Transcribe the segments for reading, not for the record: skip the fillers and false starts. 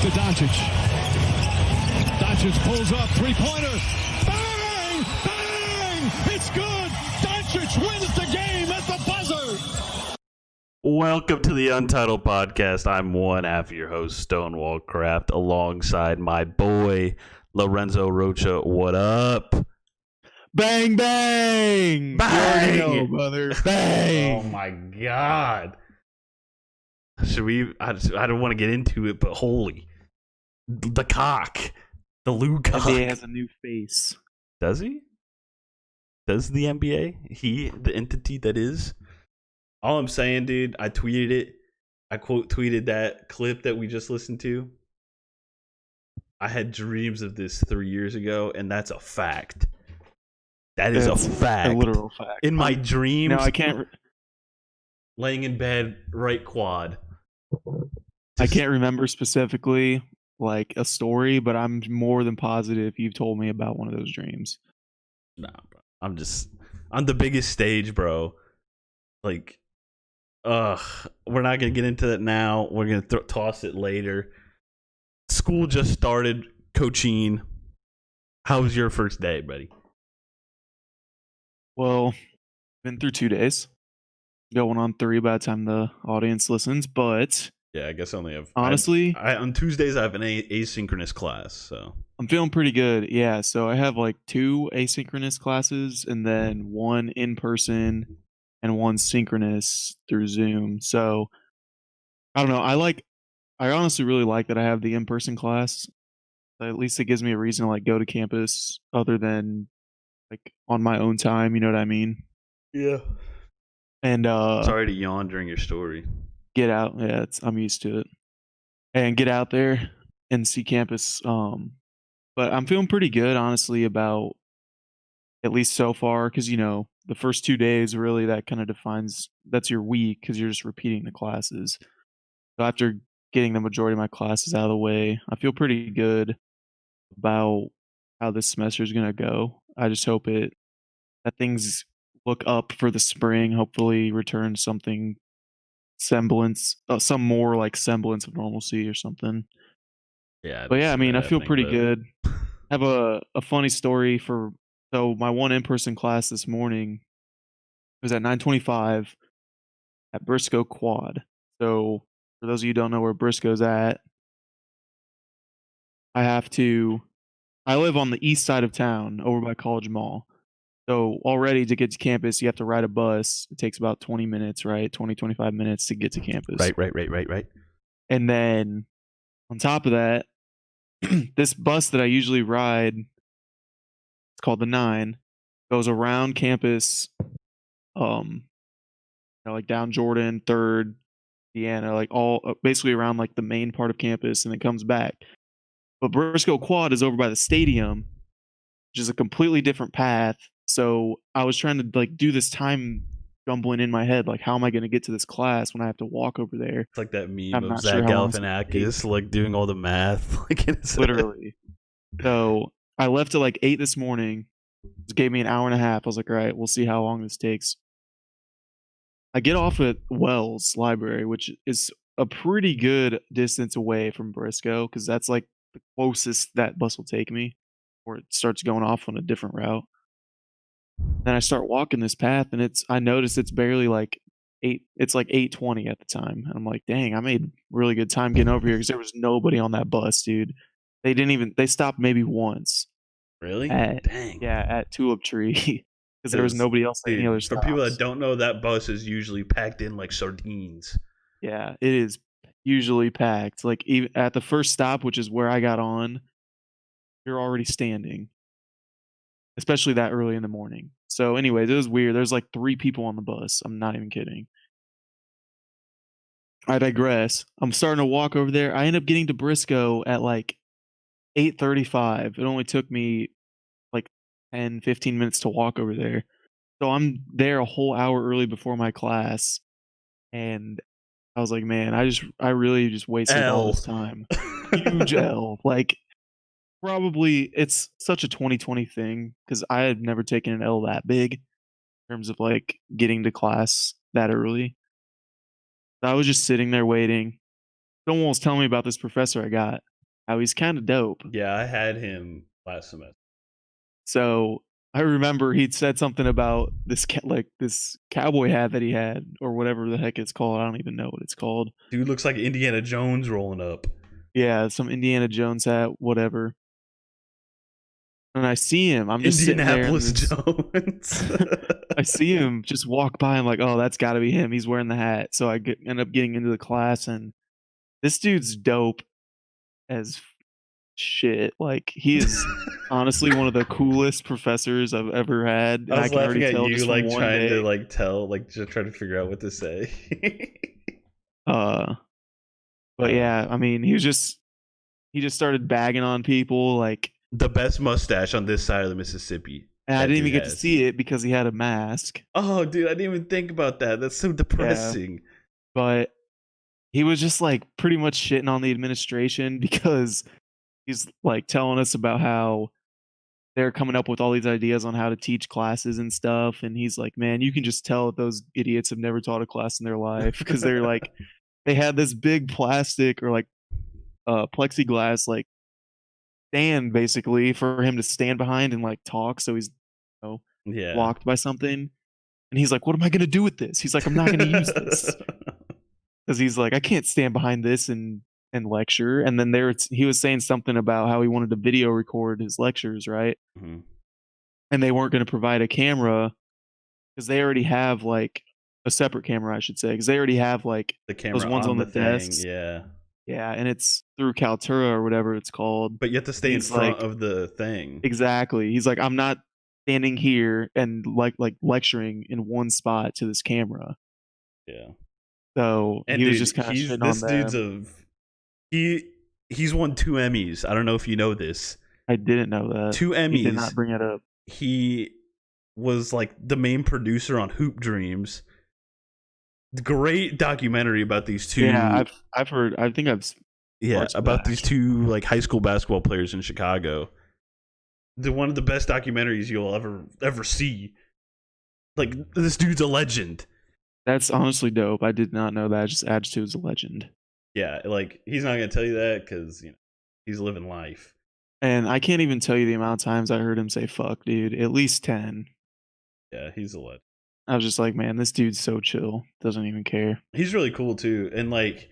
to Doncic. Doncic pulls up, three-pointer. Bang! Bang! It's good! Doncic wins the game at the buzzer! Welcome to the Untitled Podcast. I'm one half of your host, Stonewall Craft, alongside my boy, Lorenzo Rocha. What up? Bang, bang! Bang! You already know, brother. Bang! Oh, my God. Should we? I don't want to get into it, but holy. The cock. The Luka. NBA has a new face. Does he? Does the NBA? He, the entity that is? All I'm saying, dude, I tweeted it. I quote tweeted that clip that we just listened to. I had dreams of this 3 years ago, and that's a fact. That is a fact. A literal fact. In my dreams, no, I can't. Laying in bed, right quad. I can't remember specifically like a story, but I'm more than positive you've told me about one of those dreams. Nah, bro. I'm on the biggest stage, bro. Like, we're not gonna get into that now. We're gonna toss it later. School just started. Coaching. How was your first day, buddy? Well, been through 2 days. Going on 3 by the time the audience listens, but Yeah, I guess I only have. honestly, on Tuesdays I have an asynchronous class, so I'm feeling pretty good. Yeah, so I have like 2 asynchronous classes and then 1 in person and 1 synchronous through Zoom. So I don't know. I honestly really like that I have the in person class. At least it gives me a reason to like go to campus other than like on my own time. You know what I mean? yeah. And Sorry to yawn during your story. get out. Yeah, I'm used to it. And get out there and see campus. But I'm feeling pretty good, honestly, about at least so far, because the first 2 days really that kind of defines that's your week because you're just repeating the classes. So after getting the majority of my classes out of the way, I feel pretty good about how this semester is gonna go. I just hope that things look up for the spring. Hopefully, return something some more like semblance of normalcy or something. Yeah. But yeah, I mean, I feel pretty but good. I have a funny story so my one in-person class this morning was at 9:25 at Briscoe Quad. So for those of you who don't know where Briscoe's at, I live on the east side of town over by College Mall. So already to get to campus, you have to ride a bus. It takes about 20 minutes, right? 25 minutes to get to campus. Right. And then on top of that, this bus that I usually ride, it's called the 9, goes around campus, like down Jordan, 3rd, Deanna, like all basically around like the main part of campus, and it comes back. But Briscoe Quad is over by the stadium, which is a completely different path. So I was trying to like do this time jumbling in my head, like how am I going to get to this class when I have to walk over there? It's like that meme I'm of not Zach sure how long it's gonna Galifianakis like doing all the math, like Literally. So I left at like 8 this morning. It gave me an hour and a half. I was like, all right, we'll see how long this takes. I get off at Wells Library, which is a pretty good distance away from Briscoe because that's like the closest that bus will take me, or it starts going off on a different route. Then I start walking this path, and I notice it's barely like 8. It's like 8:20 at the time. And I'm like, dang, I made really good time getting over here because there was nobody on that bus, dude. They stopped maybe once. Really? Dang. Yeah, at Tulip Tree. Because there was nobody else at any other For stops. people that don't know, that bus is usually packed in like sardines. Yeah, it is usually packed. Like even at the first stop, which is where I got on, you're already standing. Especially that early in the morning. So anyways, it was weird. There's like 3 people on the bus. I'm not even kidding. I digress. I'm starting to walk over there. I end up getting to Briscoe at like 8:35. It only took me like 10, 15 minutes to walk over there. So I'm there a whole hour early before my class. And I was like, man, I really just wasted all this time. Huge L. Like, probably it's such a 2020 thing because I had never taken an L that big in terms of like getting to class that early. I was just sitting there waiting. Someone was telling me about this professor I got. how he's kind of dope. Yeah, I had him last semester. So I remember he'd said something about this like this cowboy hat that he had, or whatever the heck it's called. I don't even know what it's called. Dude looks like Indiana Jones rolling up. Yeah, some Indiana Jones hat, whatever. And I see him. I'm just sitting there. Indianapolis Jones. I see him just walk by. I'm like, oh, that's got to be him. He's wearing the hat. So I end up getting into the class, and this dude's dope as shit. Like, he is honestly one of the coolest professors I've ever had. And I was can laughing already at tell you, just like from one trying day. to like tell, like just trying to figure out what to say. But yeah, I mean, he just started bagging on people, like, the best mustache on this side of the Mississippi. and I That didn't even dude get to has. see it because he had a mask. Oh, dude, I didn't even think about that. That's so depressing. But he was just like pretty much shitting on the administration because he's like telling us about how they're coming up with all these ideas on how to teach classes and stuff. And he's like, man, you can just tell that those idiots have never taught a class in their life because they're like, they had this big plastic or like plexiglass like stand basically for him to stand behind and like talk. So he's, Yeah. blocked by something. And he's like, what am I going to do with this? He's like, I'm not going to use this. Because he's like, I can't stand behind this and lecture. And then he was saying something about how he wanted to video record his lectures, right? Mm-hmm. And they weren't going to provide a camera because they already have like a separate camera, I should say, because they already have like The camera those ones on the thing, desks. yeah. Yeah, and it's through Kaltura or whatever it's called. But you have to stay in front of the thing. Exactly. He's like, I'm not standing here and like lecturing in one spot to this camera. Yeah. So And he was dude, just kind of shitting this on dude's them. he's won 2 Emmys. I don't know if you know this. I didn't know that. 2 Emmys. He did not bring it up. He was like the main producer on Hoop Dreams. Great documentary about these two. Yeah, I've heard. I think I've. About these two like high school basketball players in Chicago. One of the best documentaries you'll ever see. Like, this dude's a legend. That's honestly dope. I did not know that. It just adds to his legend. Yeah, like, he's not gonna tell you that because he's living life. And I can't even tell you the amount of times I heard him say "fuck," dude. At least 10. Yeah, he's a legend. I was just like, man, this dude's so chill. Doesn't even care. He's really cool too, and like,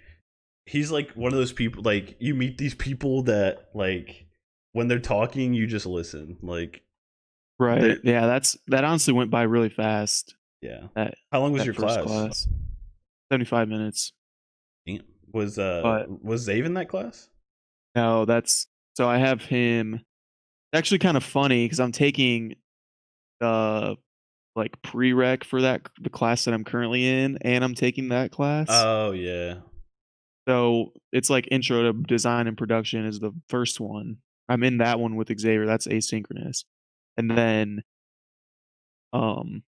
he's like one of those people. Like, you meet these people that like when they're talking, you just listen. Like, right? Yeah, that honestly went by really fast. Yeah. How long was your class? 75 minutes. Was Zave in that class? No, so I have him. It's actually kind of funny because I'm taking the like prereq for the class that I'm currently in, and I'm taking that class. Oh yeah. So it's like intro to design and production is the first one. I'm in that one with Xavier. That's asynchronous, and then I'm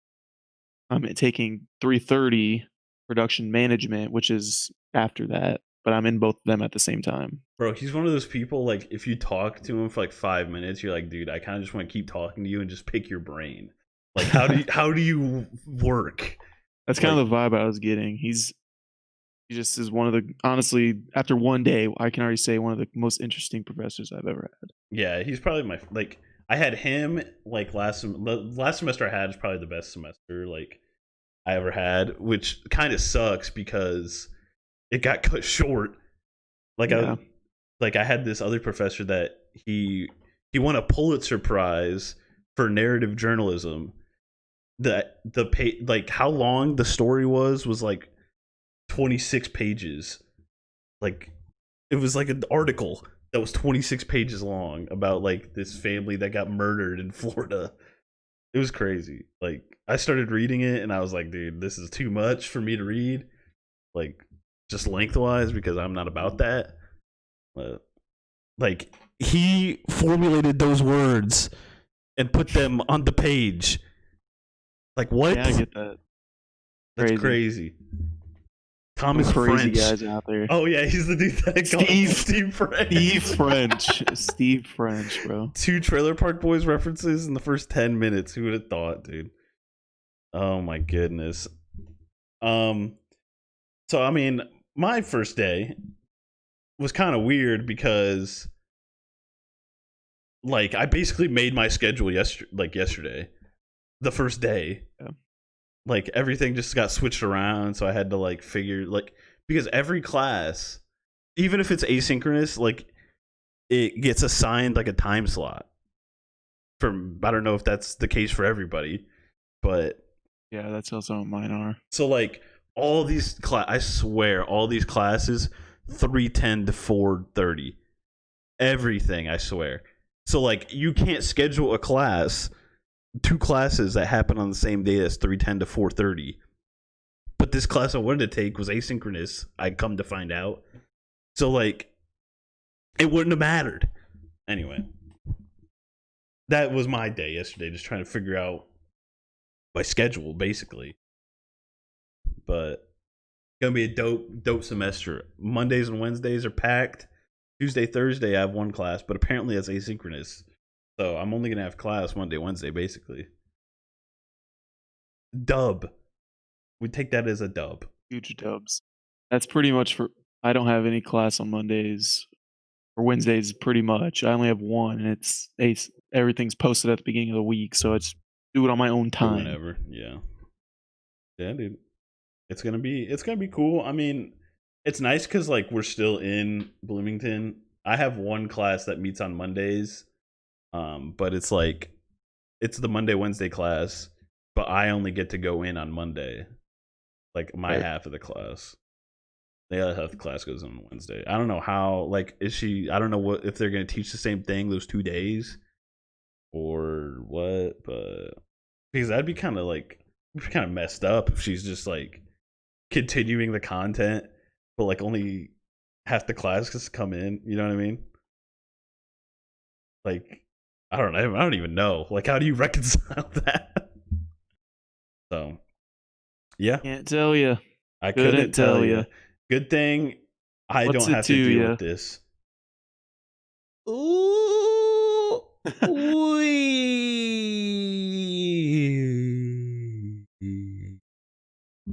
taking 330 production management, which is after that, but I'm in both of them at the same time. Bro, he's one of those people, like, if you talk to him for like 5 minutes, you're like, dude, I kind of just want to keep talking to you and just pick your brain. Like, how do you work? That's kind of the vibe I was getting. He just is one of the, honestly, after one day, I can already say one of the most interesting professors I've ever had. Yeah, he's probably I had him like last semester I had is probably the best semester like I ever had, which kind of sucks because it got cut short. Like, yeah. I had this other professor that he won a Pulitzer Prize for narrative journalism. Like how long the story was like 26 pages. Like, it was like an article that was 26 pages long about like this family that got murdered in Florida. It was crazy. Like, I started reading it and I was like, dude, this is too much for me to read. Like, just lengthwise, because I'm not about that. Like, he formulated those words and put them on the page. Like, what? Yeah, I get that. That's crazy. Thomas crazy French. Guys out there. Oh yeah, he's the dude that Steve French. Steve French, bro. 2 Trailer Park Boys references in the first 10 minutes. Who would have thought, dude? Oh my goodness. So I mean, my first day was kind of weird because like I basically made my schedule yesterday, the first day. Yeah. Like everything just got switched around, so I had to like figure like because every class, even if it's asynchronous, like it gets assigned like a time slot. I don't know if that's the case for everybody, but Yeah, that's how some of mine are. so like all these I swear all these classes 3:10 to 4:30. Everything, I swear. So like you can't schedule a class, two classes that happen on the same day as 3:10 to 4:30. But this class I wanted to take was asynchronous. I'd come to find out. So like it wouldn't have mattered. Anyway, that was my day yesterday, just trying to figure out my schedule basically. But gonna be a dope semester. Mondays and Wednesdays are packed. Tuesday, Thursday I have one class, but apparently it's asynchronous. So I'm only gonna have class Monday, Wednesday, basically. Dub. We take that as a dub. Huge dubs. That's pretty much for. I don't have any class on Mondays or Wednesdays. Pretty much, I only have one, and everything's posted at the beginning of the week, so it's do it on my own time. Whenever, yeah, dude. It's gonna be cool. I mean, it's nice because like we're still in Bloomington. I have one class that meets on Mondays, but it's like it's the Monday Wednesday class, but I only get to go in on Monday, like my half of the class. The other half of the class goes on Wednesday. I don't know how. Like, is she? I don't know what if they're gonna teach the same thing those 2 days, or what. But because that'd be kind of messed up if she's just like continuing the content, but like only half the class just come in. You know what I mean? Like, I don't even know. Like, how do you reconcile that? So, yeah, Can't tell you. I couldn't tell you. Good thing I What's don't it have to to deal ya? with this. Ooh.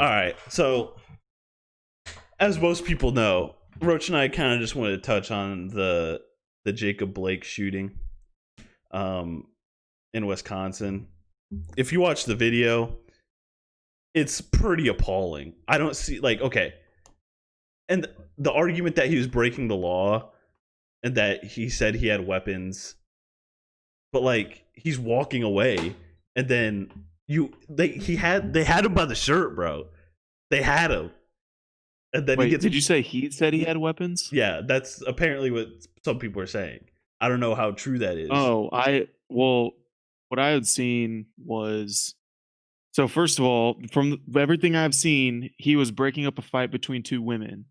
All right, so as most people know, Roach and I kind of just wanted to touch on the Jacob Blake shooting in Wisconsin. If you watch the video, it's pretty appalling. I don't see like okay. And the argument that he was breaking the law and that he said he had weapons, but like he's walking away and then they had him by the shirt, bro. They had him. And then Wait, did you say he said he had weapons? Yeah, that's apparently what some people are saying. I don't know how true that is. Oh, what I had seen was so first of all, from everything I've seen, he was breaking up a fight between two women,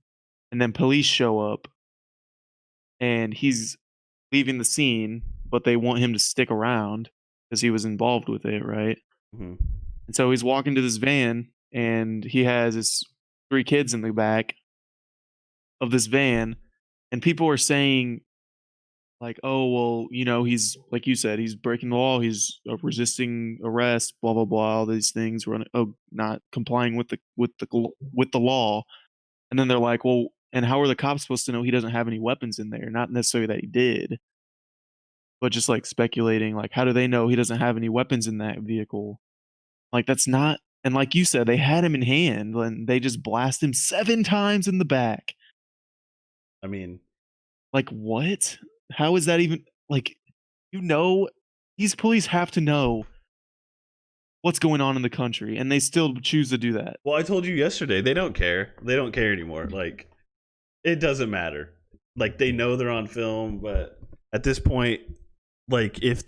and then police show up, and he's leaving the scene, but they want him to stick around because he was involved with it, right? Mm-hmm. And so he's walking to this van, and he has his 3 kids in the back of this van, and people are saying like, oh, well, you know, he's like you said, he's breaking the law, he's resisting arrest, blah blah blah, all these things, not complying with the law. And then they're like, well, and how are the cops supposed to know he doesn't have any weapons in there? Not necessarily that he did, but just like speculating, like, how do they know he doesn't have any weapons in that vehicle? Like, that's not. And like you said, they had him in hand, and they just blast him 7 times in the back. I mean, like, what? How is that even like? You know, these police have to know what's going on in the country, and they still choose to do that. well, I told you yesterday, they don't care. They don't care anymore. Like, it doesn't matter. Like, they know they're on film, but at this point, like, if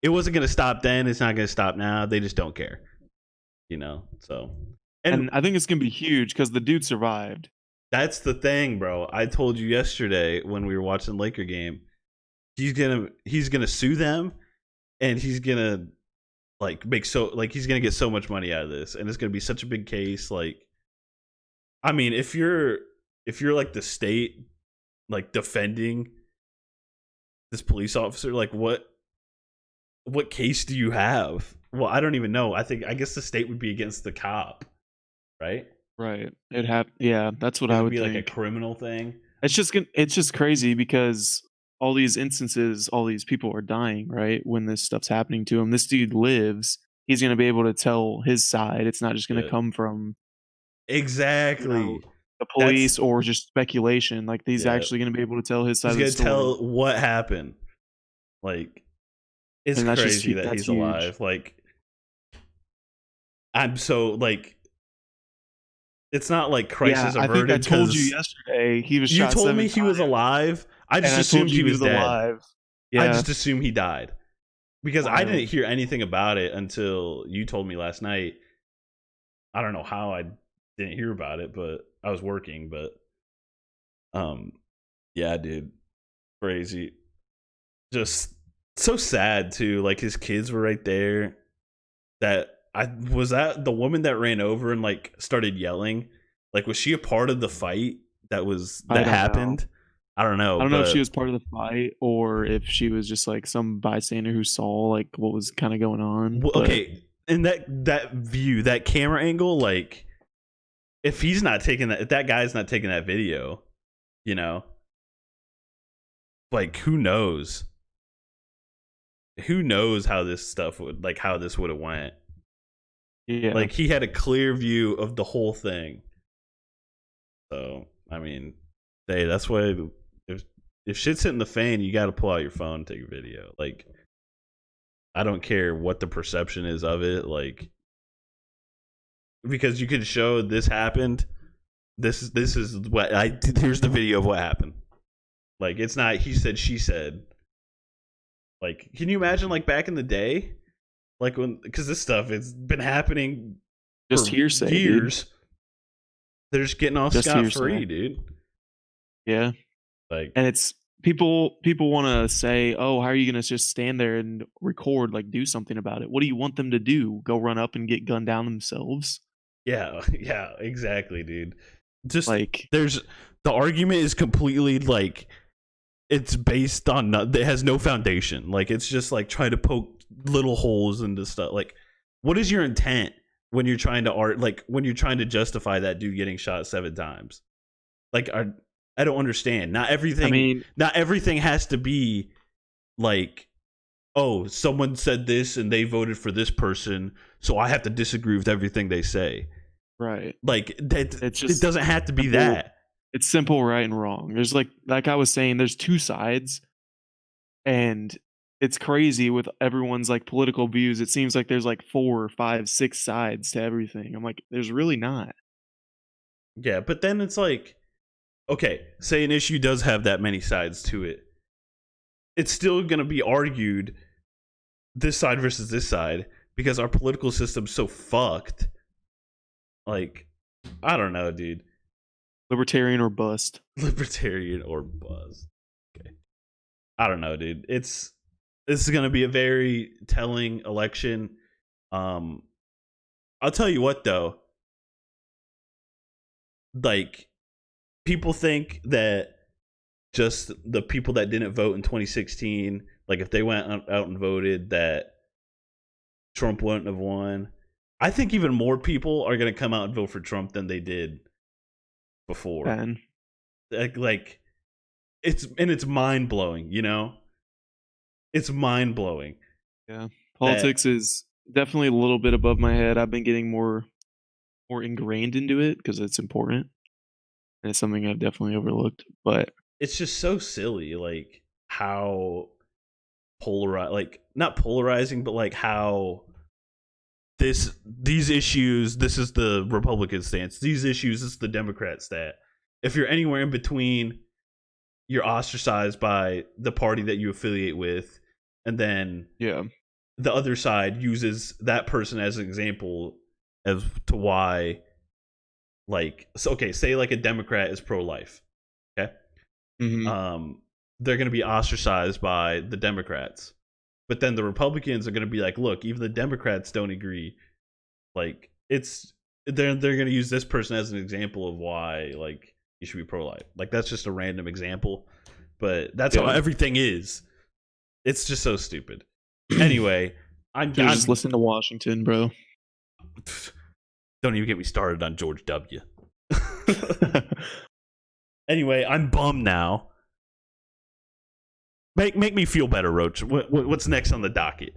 it wasn't going to stop then, it's not going to stop now. They just don't care. You know, so. And I think it's going to be huge because the dude survived. That's the thing, bro. I told you yesterday when we were watching the Laker game, he's gonna sue them, and he's gonna he's gonna get so much money out of this, and it's gonna be such a big case. Like, I mean, if you're like the state, like defending this police officer, like what case do you have? Well, I don't even know. I guess the state would be against the cop, right? Right. Yeah, that's what I would be think. like a criminal thing. It's just crazy because all these instances, all these people are dying, right? When this stuff's happening to him, this dude lives. He's gonna be able to tell his side. It's not just gonna Yeah. come from, you know, Exactly. the That's police or just speculation. Like he's yeah. actually gonna be able to tell his side He's of the gonna story, tell what happened. Like, it's and crazy that that's he's huge. alive. Like, I'm so like, it's not like Yeah, crisis I think I averted told you because yesterday he was you shot told 7 me he was times, alive. I and just I told assumed you he he was was dead. alive. I Yeah, just assumed he died because I wild. didn't hear anything about it until you told me last night. I don't know how I didn't hear about it, but I was working. But um, yeah, dude, crazy. Just so sad too. Like his kids were right there. That the woman that ran over and like started yelling. Like, was she a part of the fight I that don't know. happened? I don't know, I don't know if she but was part of the fight or if she was just like some bystander who saw like what was kind of going on. well, But okay. In that view, that camera angle, like if he's not taking that, if that guy's not taking that video, you know, like who knows? Who knows how this stuff would like how this would have went? yeah, Like he had a clear view of the whole thing. So I mean, hey, that's why if shit's hitting the fan, you got to pull out your phone and take a video. Like I don't care what the perception is of it, like because you could show this happened. This is what I here's the video of what happened. Like it's not he said she said. Like can you imagine like back in the day, like when because this stuff it's been happening for just hearsay, dude. years. They're just getting off Just scot free, hearsay. dude. Yeah, Like and it's people want to say, "Oh, how are you going to just stand there and record? Like, do something about it? What do you want them to do? Go run up and get gunned down themselves?" yeah, yeah, exactly, dude. Just Like, there's the argument is completely like it's based on it has no foundation. Like it's just like trying to poke little holes into stuff. Like what is your intent when you're trying to when you're trying to justify that dude getting shot 7 times? Like I don't understand. I mean, Not everything has to be like oh, someone said this and they voted for this person, so I have to disagree with everything they say. right? Like that It's it just doesn't have to be simple. that. It's simple, right and wrong. There's like I was saying, there's two sides, and it's crazy with everyone's like political views. It seems like there's like 4, 5, 6 sides to everything. I'm like, there's really not. Yeah, but then it's like okay, say an issue does have that many sides to it. It's still going to be argued this side versus this side because our political system's so fucked. Like, I don't know, dude. Libertarian or bust. Libertarian or buzz. Okay. I don't know, dude. This is going to be a very telling election. I'll tell you what though. Like people think that just the people that didn't vote in 2016, like if they went out and voted, that Trump wouldn't have won. I think even more people are going to come out and vote for Trump than they did before. And Like it's mind blowing, you know? It's mind blowing. yeah, That politics is definitely a little bit above my head. I've been getting more ingrained into it because it's important, and it's something I've definitely overlooked. But it's just so silly, like how polarized, like not polarizing, but like how these issues, this is the Republican stance. These issues, this is the Democrat stat. If you're anywhere in between, you're ostracized by the party that you affiliate with, and then yeah, the other side uses that person as an example as to why, like, so, okay, say like a Democrat is pro-life, okay, hmm they're going to be ostracized by the Democrats, but then the Republicans are going to be like, look, even the Democrats don't agree. Like, they're going to use this person as an example of why, like, you should be pro-life. Like, that's just a random example, but that's how yeah. everything is. It's just so stupid. Anyway, I'm Just listen to Washington, bro. don't even get me started on George W. Anyway, I'm bummed now. Make me feel better, Roach. What's next on the docket?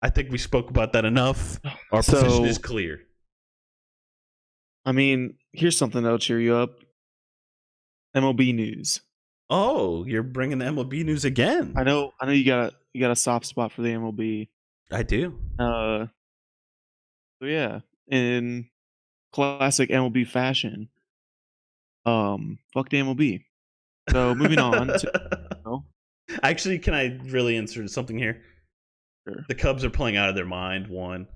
I think we spoke about that enough. Our position is clear. I mean, here's something that'll cheer you up. MLB news. Oh, you're bringing the MLB news again. I know you got a soft spot for the MLB. I do. So yeah, in classic MLB fashion, fuck the MLB. So moving on to Actually, can I really insert something here? Sure. The Cubs are playing out of their mind. One.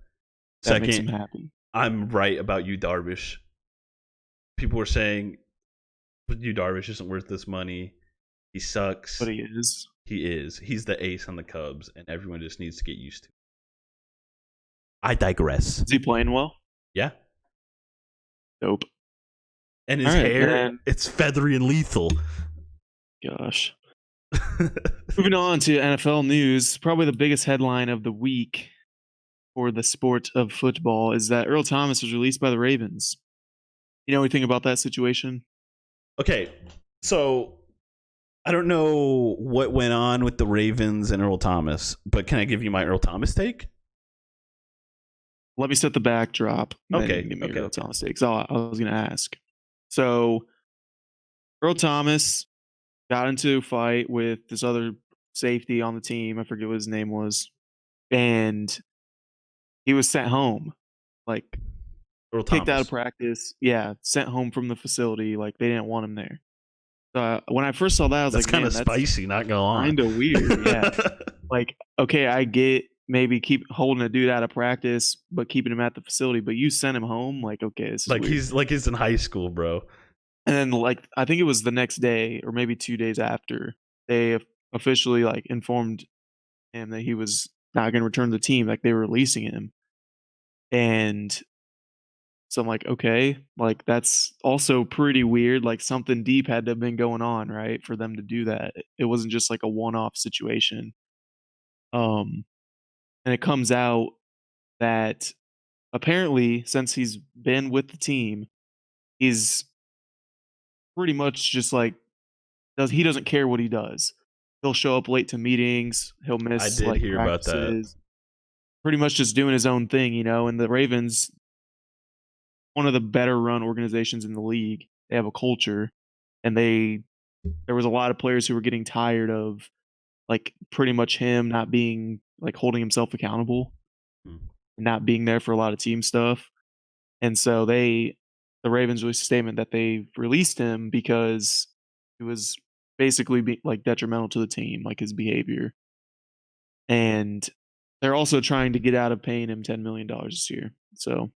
That makes him Second, happy. I'm right about you, Darvish. People were saying you, Darvish, isn't worth this money. He sucks. But he is. He is. He's the ace on the Cubs, and everyone just needs to get used to it. I digress. Is he playing well? Yeah. Dope. And his hair, it's feathery and lethal. Gosh. Moving on to NFL news, probably the biggest headline of the week for the sport of football is that Earl Thomas was released by the Ravens. You know anything about that situation? Okay, so I don't know what went on with the Ravens and Earl Thomas, but can I give you my Earl Thomas take? Let me set the backdrop. Okay. Give me Earl Thomas take. So I was going to ask. So Earl Thomas got into a fight with this other safety on the team. I forget what his name was. And he was sent home. Like, Earl kicked Thomas. out of practice. Yeah, sent home from the facility. Like, they didn't want him there. So when I first saw that, I was that's like, kind of spicy, not gonna lie. Kind of weird, yeah. Like, okay, I get maybe keep holding a dude out of practice, but keeping him at the facility. But you sent him home, like, okay, this is like weird. he's in high school, bro. And then, like, I think it was the next day or maybe 2 days after, they officially like informed him that he was not going to return to the team. Like, they were releasing him, and so I'm like, okay, like that's also pretty weird. Like something deep had to have been going on, right, for them to do that. It wasn't just like a one-off situation. And it comes out that apparently, since he's been with the team, he's pretty much just like he doesn't care what he does. He'll show up late to meetings. He'll miss I did like hear practices. about that. Pretty much just doing his own thing, you know. And the Ravens, one of the better run organizations in the league. They have a culture, and there was a lot of players who were getting tired of like pretty much him not being like holding himself accountable, not being there for a lot of team stuff. And so the Ravens released a statement that they released him because it was basically like detrimental to the team, like his behavior. And they're also trying to get out of paying him $10 million this year. So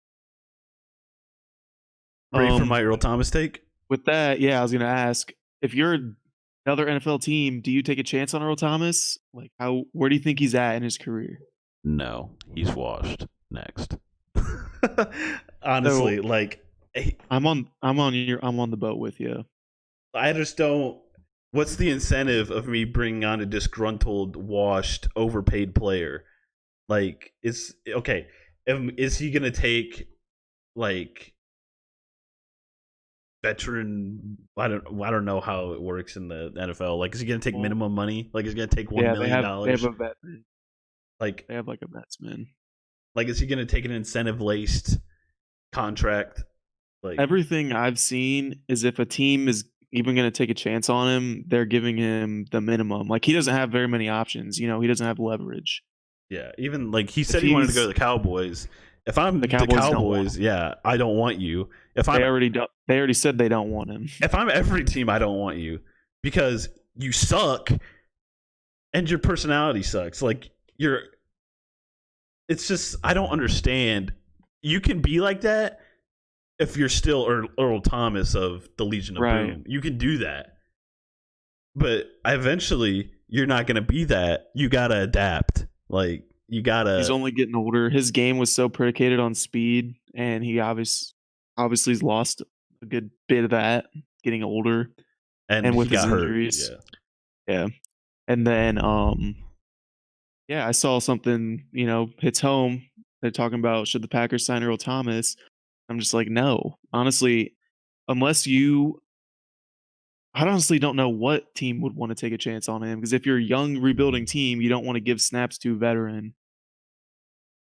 ready for my Earl Thomas take? With that, yeah, I was going to ask, if you're another NFL team, do you take a chance on Earl Thomas? Like, where do you think he's at in his career? No, he's washed. Next. Honestly, So, like I'm on the boat with you. I just don't. What's the incentive of me bringing on a disgruntled, washed, overpaid player? Like, is okay? Is he gonna take like veteran? I don't know how it works in the NFL. Like, is he gonna take minimum money? Like, is he gonna take $1 million? They have a vet. Like, they have like a vetsman. Like, is he gonna take an incentive laced contract? Like, everything I've seen is if a team is even going to take a chance on him, they're giving him the minimum. Like, he doesn't have very many options. You know, he doesn't have leverage. Yeah, even like he said he wanted to go to the Cowboys. If I'm the Cowboys, yeah, I don't want you. They already said they don't want him. If I'm every team, I don't want you because you suck and your personality sucks. Like, it's just, I don't understand. You can be like that if you're still Earl Thomas of the Legion of Boom. You can do that. But eventually, you're not going to be that. You got to adapt. Like, you got to... He's only getting older. His game was so predicated on speed, and he obviously has lost a good bit of that getting older. And with he got his hurt. Injuries. Yeah. And then, yeah, I saw something, you know, hits home. They're talking about should the Packers sign Earl Thomas. I'm just like, no. Honestly, unless you I honestly don't know what team would want to take a chance on him because if you're a young rebuilding team, you don't want to give snaps to a veteran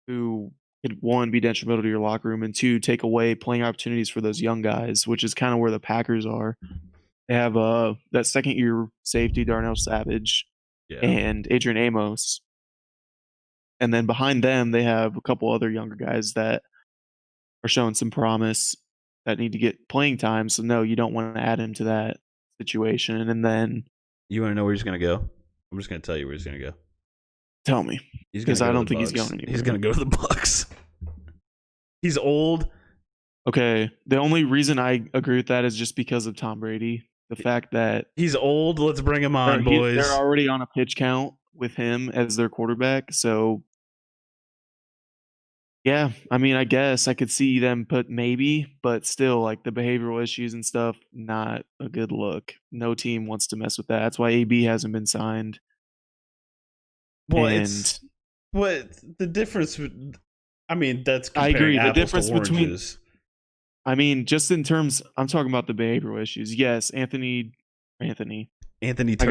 who could, one, be detrimental to your locker room, and two, take away playing opportunities for those young guys, which is kind of where the Packers are. They have that second-year safety, Darnell Savage, and Adrian Amos. And then behind them, they have a couple other younger guys that are showing some promise that need to get playing time. So, no, you don't want to add him to that situation. And then... You want to know where he's going to go? I'm just going to tell you where he's going to go. Tell me. Because I don't think he's going anywhere. He's going to go to the Bucks. He's old. Okay. The only reason I agree with that is just because of Tom Brady. The fact that... He's old. Let's bring him on, boys. They're already on a pitch count with him as their quarterback. So... Yeah, I mean, I guess I could see them put maybe, but still, like the behavioral issues and stuff, not a good look. No team wants to mess with that. That's why AB hasn't been signed. Well, it's what the difference. I mean, that's I agree. The difference between, I mean, just in terms, I'm talking about the behavioral issues. Yes, Anthony. Turt. I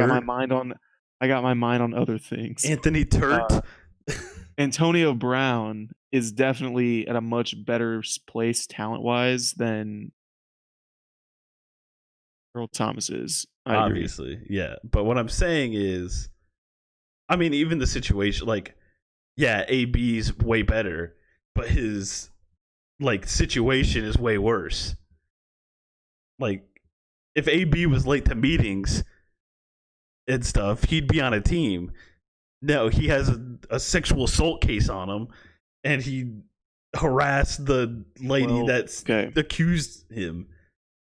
got my mind on other things. Anthony Turt. Antonio Brown is definitely at a much better place talent-wise than Earl Thomas is. Obviously, yeah. But what I'm saying is, I mean, even the situation, like, yeah, AB's way better, but his, like, situation is way worse. Like, if AB was late to meetings and stuff, he'd be on a team. No, he has a sexual assault case on him, and he harassed the lady that's accused him.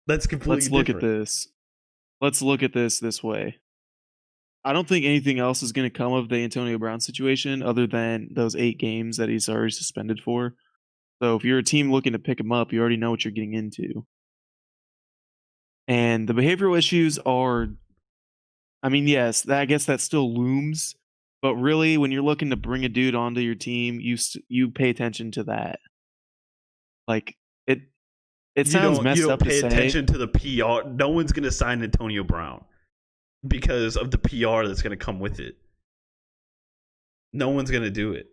That's completely different. Let's look at this way. I don't think anything else is going to come of the Antonio Brown situation other than those 8 games that he's already suspended for. So if you're a team looking to pick him up, you already know what you're getting into. And the behavioral issues are, I mean, yes, I guess that still looms. But really, when you're looking to bring a dude onto your team, you pay attention to that. Like it sounds messed up to say. You don't pay attention to the PR. No one's going to sign Antonio Brown because of the PR that's going to come with it. No one's going to do it.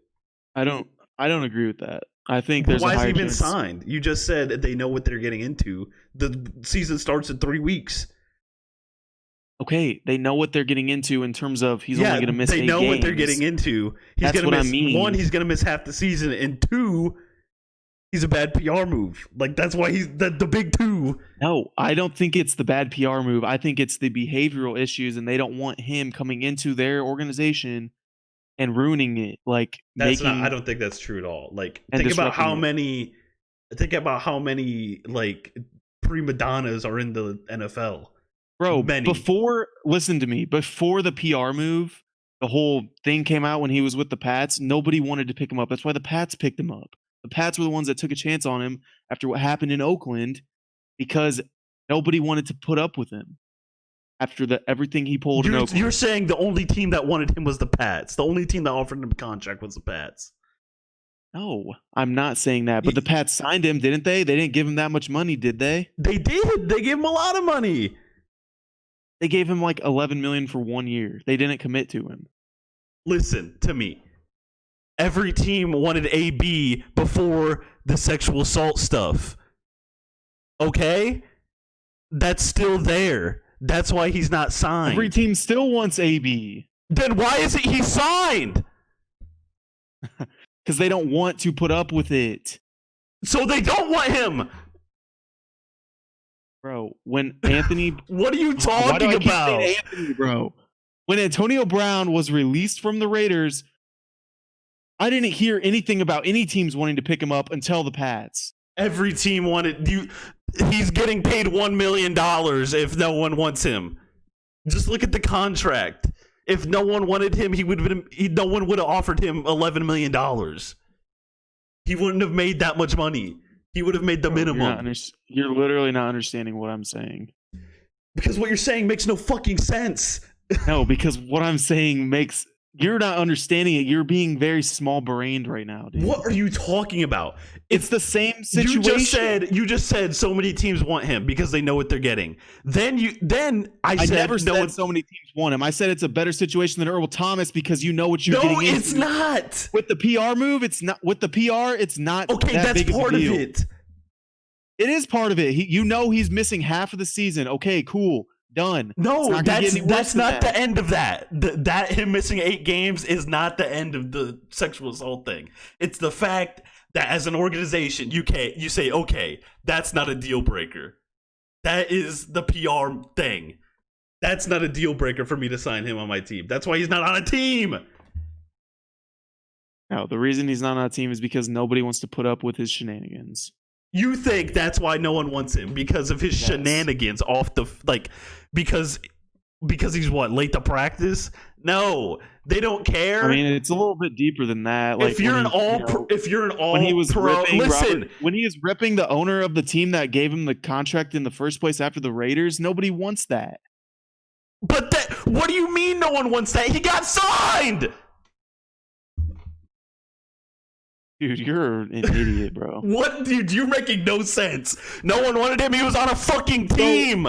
I don't agree with that. I think there's why a higher has he been chance. signed? You just said they know what they're getting into. The season starts in 3 weeks. Okay, they know what they're getting into in terms of he's only going to miss 8 games. They know what they're getting into. He's going to miss, I mean. 1, he's going to miss half the season, and 2, he's a bad PR move. Like, that's why he's the big 2. No, I don't think it's the bad PR move. I think it's the behavioral issues, and they don't want him coming into their organization and ruining it. Like, I don't think that's true at all. Like, think about how many like prima donnas are in the NFL. Bro, listen to me. Before the PR move, the whole thing came out when he was with the Pats, nobody wanted to pick him up. That's why the Pats picked him up. The Pats were the ones that took a chance on him after what happened in Oakland because nobody wanted to put up with him after everything he pulled in Oakland. You're saying the only team that wanted him was the Pats. The only team that offered him a contract was the Pats. No, I'm not saying that. But the Pats signed him, didn't they? They didn't give him that much money, did they? They did. They gave him a lot of money. They gave him like $11 million for 1 year. They didn't commit to him. Listen to me. Every team wanted AB before the sexual assault stuff. Okay? That's still there. That's why he's not signed. Every team still wants AB. Then why isn't he signed? Because they don't want to put up with it. So they don't want him. Bro, when Anthony... What are you talking about? Anthony, bro? When Antonio Brown was released from the Raiders, I didn't hear anything about any teams wanting to pick him up until the Pats. Every team wanted... He's getting paid $1 million if no one wants him. Just look at the contract. If no one wanted him, no one would have offered him $11 million. He wouldn't have made that much money. He would have made the minimum. You're literally not understanding what I'm saying. Because what you're saying makes no fucking sense. No, because what I'm saying makes you're not understanding it. You're being very small-brained right now, dude. What are you talking about? It's the same situation. You just said so many teams want him because they know what they're getting. Then I said never no said so many teams want him. I said it's a better situation than Earl Thomas because you know what you're getting into. No, it's not. With the PR move, it's not. With the PR, it's not. Okay, that that's big part of of a deal. it. It is part of it. You know he's missing half of the season. Okay, cool. Done. No, that's not the end of that. That him missing 8 games is not the end of the sexual assault thing. It's the fact that as an organization, you say, okay, that's not a deal breaker. That is the PR thing. That's not a deal breaker for me to sign him on my team. That's why he's not on a team. No, the reason he's not on a team is because nobody wants to put up with his shenanigans. You think that's why no one wants him because of his shenanigans off the because he's late to practice? No, they don't care. I mean, it's a little bit deeper than that. Like if you're an all when he was pro, listen, when he was ripping the owner of the team that gave him the contract in the first place after the Raiders, nobody wants that. But what do you mean no one wants that? He got signed. Dude, you're an idiot, bro. What, dude? You're making no sense. No one wanted him. He was on a fucking team.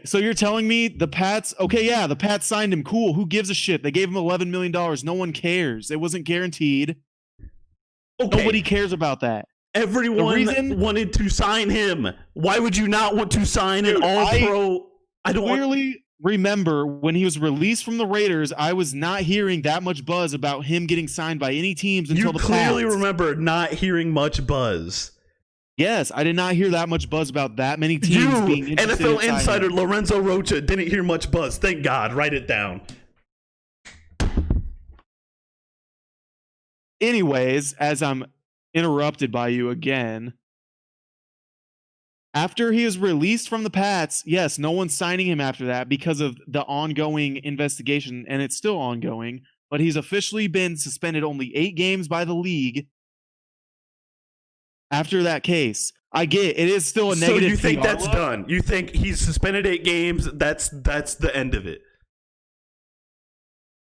So you're telling me the Pats? Okay, yeah, the Pats signed him. Cool. Who gives a shit? They gave him $11 million. No one cares. It wasn't guaranteed. Okay. Nobody cares about that. Everyone wanted to sign him. Why would you not want to sign an all-pro? I don't clearly remember when he was released from the Raiders, I was not hearing that much buzz about him getting signed by any teams until the Pats. You clearly remember not hearing much buzz. Yes, I did not hear that much buzz about that many teams being interested NFL insider Lorenzo Rocha didn't hear much buzz. Thank God. Write it down. Anyways, as I'm interrupted by you again, after he was released from the Pats, yes, no one's signing him after that because of the ongoing investigation, and it's still ongoing, but he's officially been suspended only 8 games by the league after that case. I get it is still a negative. So you think that's done? You think he's suspended 8 games, that's the end of it?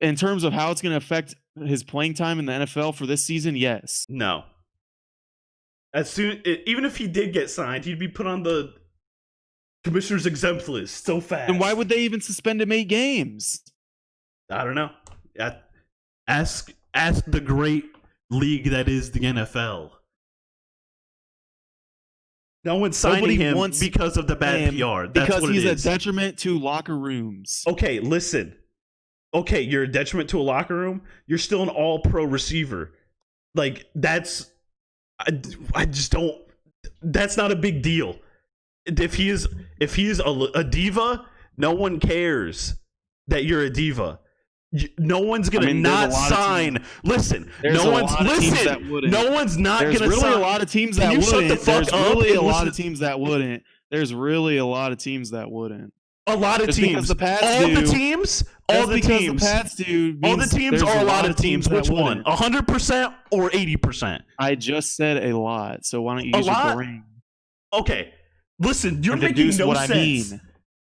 In terms of how it's going to affect his playing time in the NFL for this season, yes. No. Even if he did get signed, he'd be put on the commissioner's exempt list so fast. And why would they even suspend him 8 games? I don't know. Ask the great league that is the NFL. No one's signing him because of the bad PR. That's because what he's it is. A detriment to locker rooms. Okay, listen. Okay, you're a detriment to a locker room. You're still an all-pro receiver. Like, that's... I just don't. That's not a big deal. If he is a diva, no one cares that you're a diva. No one's gonna not sign. Listen, no one's listen. No one's not gonna sign. There's really a lot of teams that wouldn't. There's really a lot of teams that wouldn't. There's really a lot of teams that wouldn't. A lot of teams. The Pats all the teams. All the teams. The Pats do. All the teams are a lot of teams. Which one? 100% or 80%? I just said a lot. So why don't you use your brain? Okay. Listen, you're making no sense.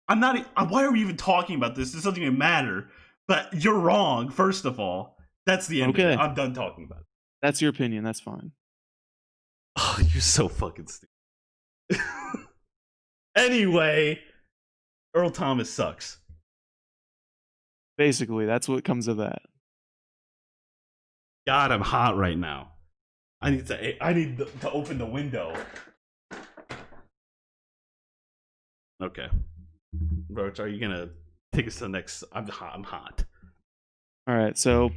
I'm not. Why are we even talking about this? This doesn't even matter. But you're wrong. First of all, that's the end. Okay. Of it. I'm done talking about it. That's your opinion. That's fine. Oh, you're so fucking stupid. Anyway. Earl Thomas sucks. Basically, that's what comes of that. God, I'm hot right now. I need to open the window. Okay. Roach, are you gonna take us to the next? I'm hot. All right, so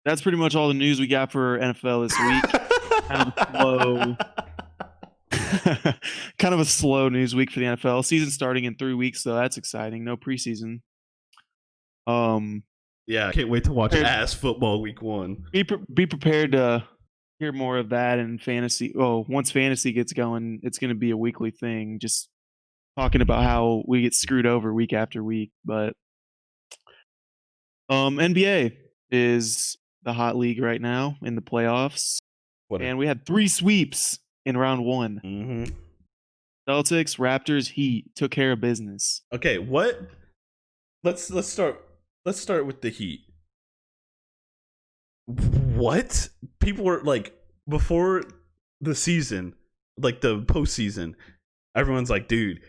that's pretty much all the news we got for NFL this week. Kind of slow. Kind of a slow news week for the NFL. Season starting in 3 weeks, so that's exciting. No preseason. Yeah, I can't wait to watch ass football week 1. Be prepared to hear more of that in fantasy. Oh, once fantasy gets going, it's going to be a weekly thing. Just talking about how we get screwed over week after week. But NBA is the hot league right now in the playoffs, and we had 3 sweeps in round 1. Mm-hmm. Celtics, Raptors, Heat took care of business. Okay, what? Let's start with the Heat. what? People were like, before the season, like the postseason, everyone's like, dude,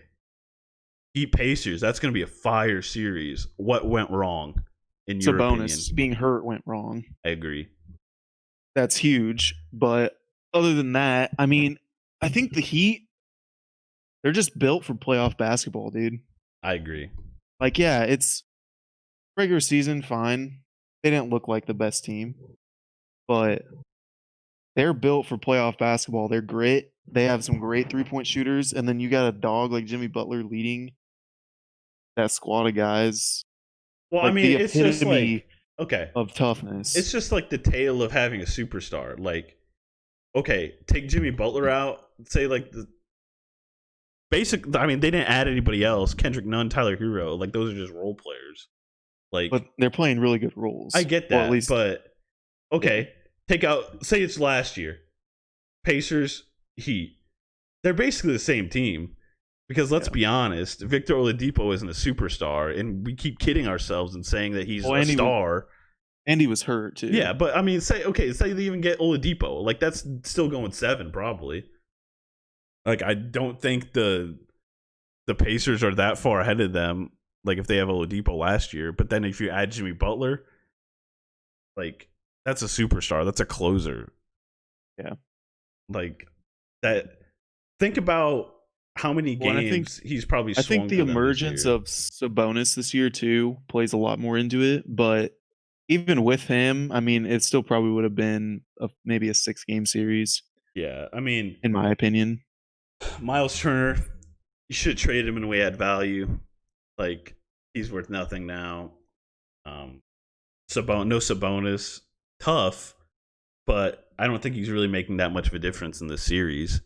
Heat Pacers, that's going to be a fire series. What went wrong in your opinion? Sabonis being hurt went wrong. I agree. That's huge. But other than that, I mean, I think the Heat, they're just built for playoff basketball, dude. I agree. Like, yeah, it's regular season, fine. They didn't look like the best team, but they're built for playoff basketball. They're great. They have some great 3-point shooters, and then you got a dog like Jimmy Butler leading that squad of guys. Well, Like, I mean, the it's just epitome like, okay, of toughness. it's just like the tale of having a superstar. Like, okay, take Jimmy Butler out, say like the basic. I mean, they didn't add anybody else. Kendrick Nunn, Tyler Hero, like those are just role players. Like, but they're playing really good roles. I get that, Well, at least, but okay, take out. Say it's last year, Pacers, Heat. They're basically the same team. Because let's be honest, Victor Oladipo isn't a superstar, and we keep kidding ourselves and saying that he's a star. And he was hurt too. Yeah, but I mean, say they even get Oladipo, like that's still going 7 probably. Like I don't think the Pacers are that far ahead of them. Like if they have Oladipo last year, but then if you add Jimmy Butler, like that's a superstar. That's a closer. Yeah, like that. Think about how many games he's probably swung. I think the emergence of Sabonis this year too plays a lot more into it, but even with him, I mean, it still probably would have been maybe a 6-game series. Yeah, I mean, in my opinion, Miles Turner, you should trade him in a way at value. Like he's worth nothing now. No Sabonis, tough, but I don't think he's really making that much of a difference in this series.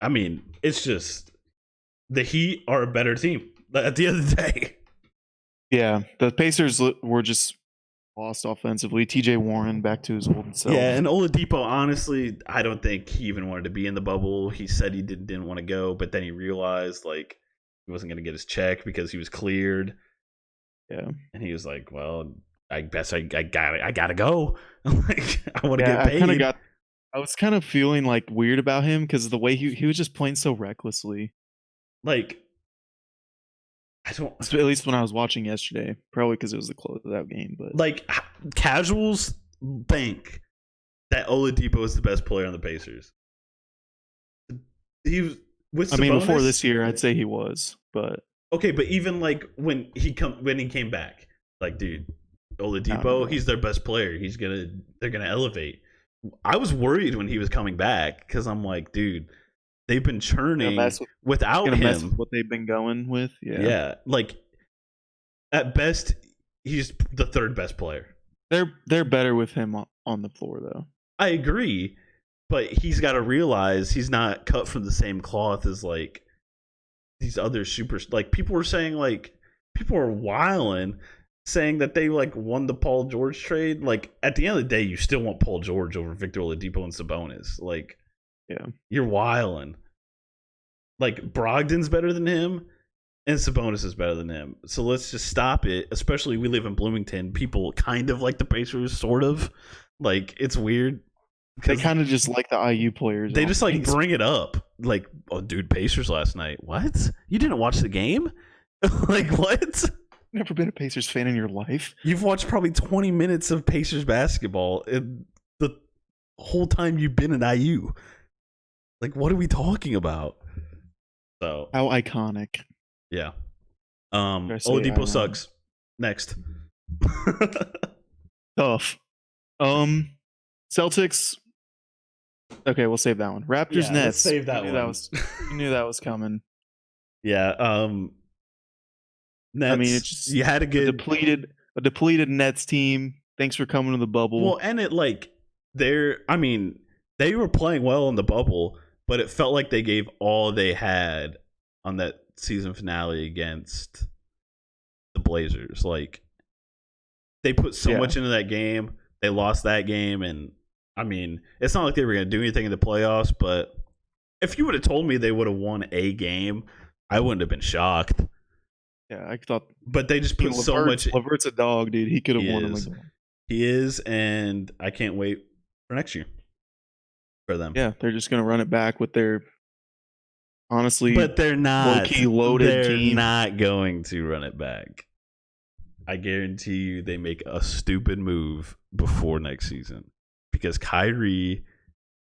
I mean, it's just the Heat are a better team at the end of the day. Yeah, the Pacers were just lost offensively. TJ Warren back to his old self. Yeah, and Oladipo, honestly, I don't think he even wanted to be in the bubble. He said he didn't want to go, but then he realized like he wasn't going to get his check because he was cleared. Yeah, and he was like, "Well, I guess I gotta go. Like, I want to get paid." I was kind of feeling like weird about him because the way he was just playing so recklessly. Like, I don't. At least when I was watching yesterday, probably because it was the closeout game. But like, casuals think that Oladipo is the best player on the Pacers. He was with Sabonis, I mean, before this year, I'd say he was, but okay. But even like when he came back, like, dude, Oladipo, he's their best player. They're gonna elevate. I was worried when he was coming back because I'm like, dude, they've been churning without him. Mess with what they've been going with, yeah. Like at best, he's the 3rd best player. They're better with him on the floor, though. I agree, but he's got to realize he's not cut from the same cloth as like these other like people were saying, like people were wilding, saying that they like won the Paul George trade. Like at the end of the day, you still want Paul George over Victor Oladipo and Sabonis. Like, yeah, you're wilding. Like Brogdon's better than him, and Sabonis is better than him. So let's just stop it. Especially we live in Bloomington. People kind of like the Pacers, sort of. Like it's weird. They kind of just like the IU players. They just like bring it up. Like, oh, dude, Pacers last night. What? You didn't watch the game? Like what? Never been a Pacers fan in your life? You've watched probably 20 minutes of Pacers basketball in the whole time you've been in IU. Like, what are we talking about? So how iconic. Yeah. Oladipo sucks. Next. Tough. Celtics. Okay, we'll save that one. Raptors, Nets. Let's save that one. You knew that was coming. Yeah. Nets, I mean, it's just you had a depleted Nets team. Thanks for coming to the bubble. Well, and it like they were playing well in the bubble, but it felt like they gave all they had on that season finale against the Blazers. Like they put so much into that game. They lost that game, and I mean, it's not like they were going to do anything in the playoffs, but if you would have told me they would have won a game, I wouldn't have been shocked. Yeah, I thought, but they just put so much. LeVert's a dog, dude. He could have won him. He is, and I can't wait for next year for them. Yeah, they're just going to run it back with their honestly But they're not. low-key loaded They're team. not going to run it back. I guarantee you they make a stupid move before next season because Kyrie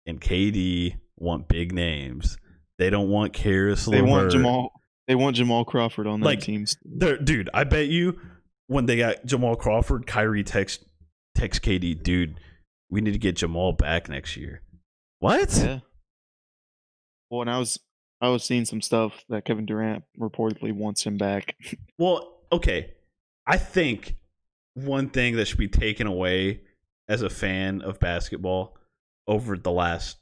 and KD want big names. They don't want Karis LeVert. They want Jamal Crawford on that team. Dude, I bet you when they got Jamal Crawford, Kyrie text KD, dude, we need to get Jamal back next year. What? Yeah. Well, and I was seeing some stuff that Kevin Durant reportedly wants him back. Well, okay. I think one thing that should be taken away as a fan of basketball over the last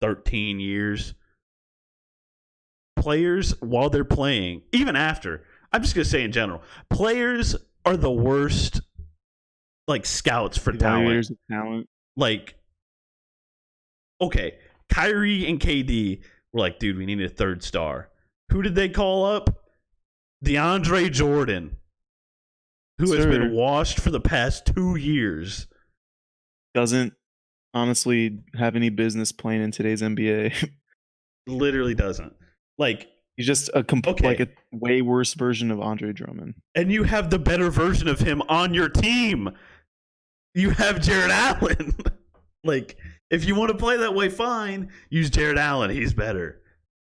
13 years, players while they're playing, even after, I'm just going to say in general, players are the worst scouts for talent. Like, okay, Kyrie and KD were like, dude, we need a third star. Who did they call up? DeAndre Jordan, who has been washed for the past 2 years. Doesn't honestly have any business playing in today's NBA. Literally doesn't. He's just a way worse version of Andre Drummond. And you have the better version of him on your team. You have Jared Allen. If you want to play that way, fine. Use Jared Allen. He's better.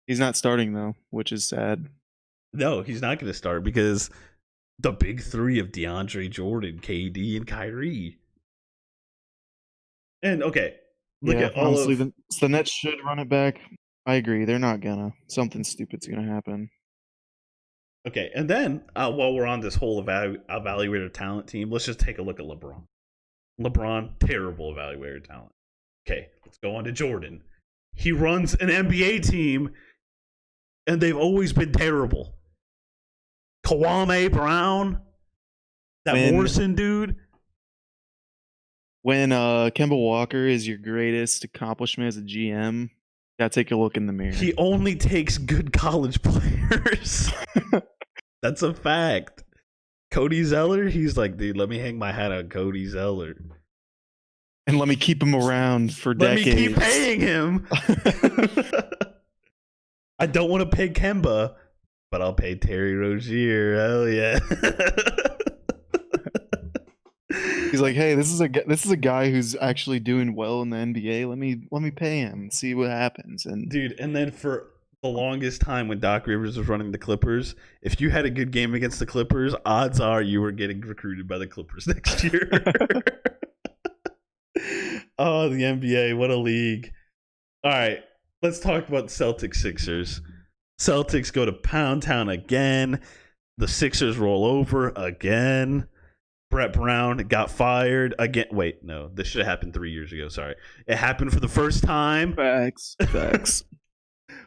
He's not starting, though, which is sad. No, he's not going to start because the big three of DeAndre Jordan, KD, and Kyrie. And, okay, look at all honestly, of... the Nets should run it back. I agree. They're not going to. Something stupid's going to happen. Okay, and then while we're on this whole evaluator talent team, let's just take a look at LeBron. LeBron, terrible evaluator talent. Okay, let's go on to Jordan. He runs an NBA team, and they've always been terrible. Kwame Brown, Morrison dude. When Kemba Walker is your greatest accomplishment as a GM, you gotta take a look in the mirror. He only takes good college players. That's a fact. Cody Zeller, he's like, dude, let me hang my hat on Cody Zeller. And let me keep him around for decades. Let me keep paying him. I don't want to pay Kemba, but I'll pay Terry Rozier. Hell yeah. He's like, hey, this is a guy who's actually doing well in the NBA. Let me pay him and see what happens. And dude, and then for the longest time when Doc Rivers was running the Clippers, if you had a good game against the Clippers, odds are you were getting recruited by the Clippers next year. Oh, the NBA, what a league. All right, let's talk about Celtics Sixers. Celtics go to Pound Town again. The Sixers roll over again. Brett Brown got fired again. Wait, no, this should have happened 3 years ago. Sorry. It happened for the first time. Facts.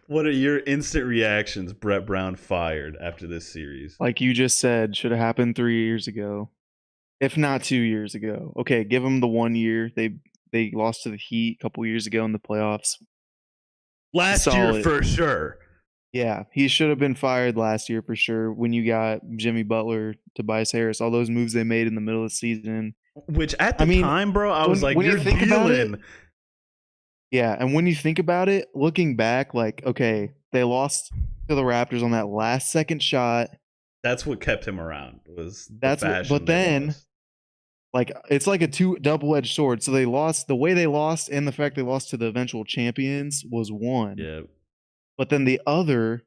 What are your instant reactions? Brett Brown fired after this series. Like you just said, should have happened 3 years ago, if not 2 years ago. Okay, give them the 1 year. They lost to the Heat a couple years ago in the playoffs. Last year for sure. Yeah, he should have been fired last year for sure when you got Jimmy Butler, Tobias Harris, all those moves they made in the middle of the season. Which at the time, bro, I was like, you're dealing. Yeah, and when you think about it, looking back, okay, they lost to the Raptors on that last second shot. That's what kept him around. But then, it's like a double-edged sword. So they lost, the way they lost and the fact they lost to the eventual champions was one. Yeah. But then the other,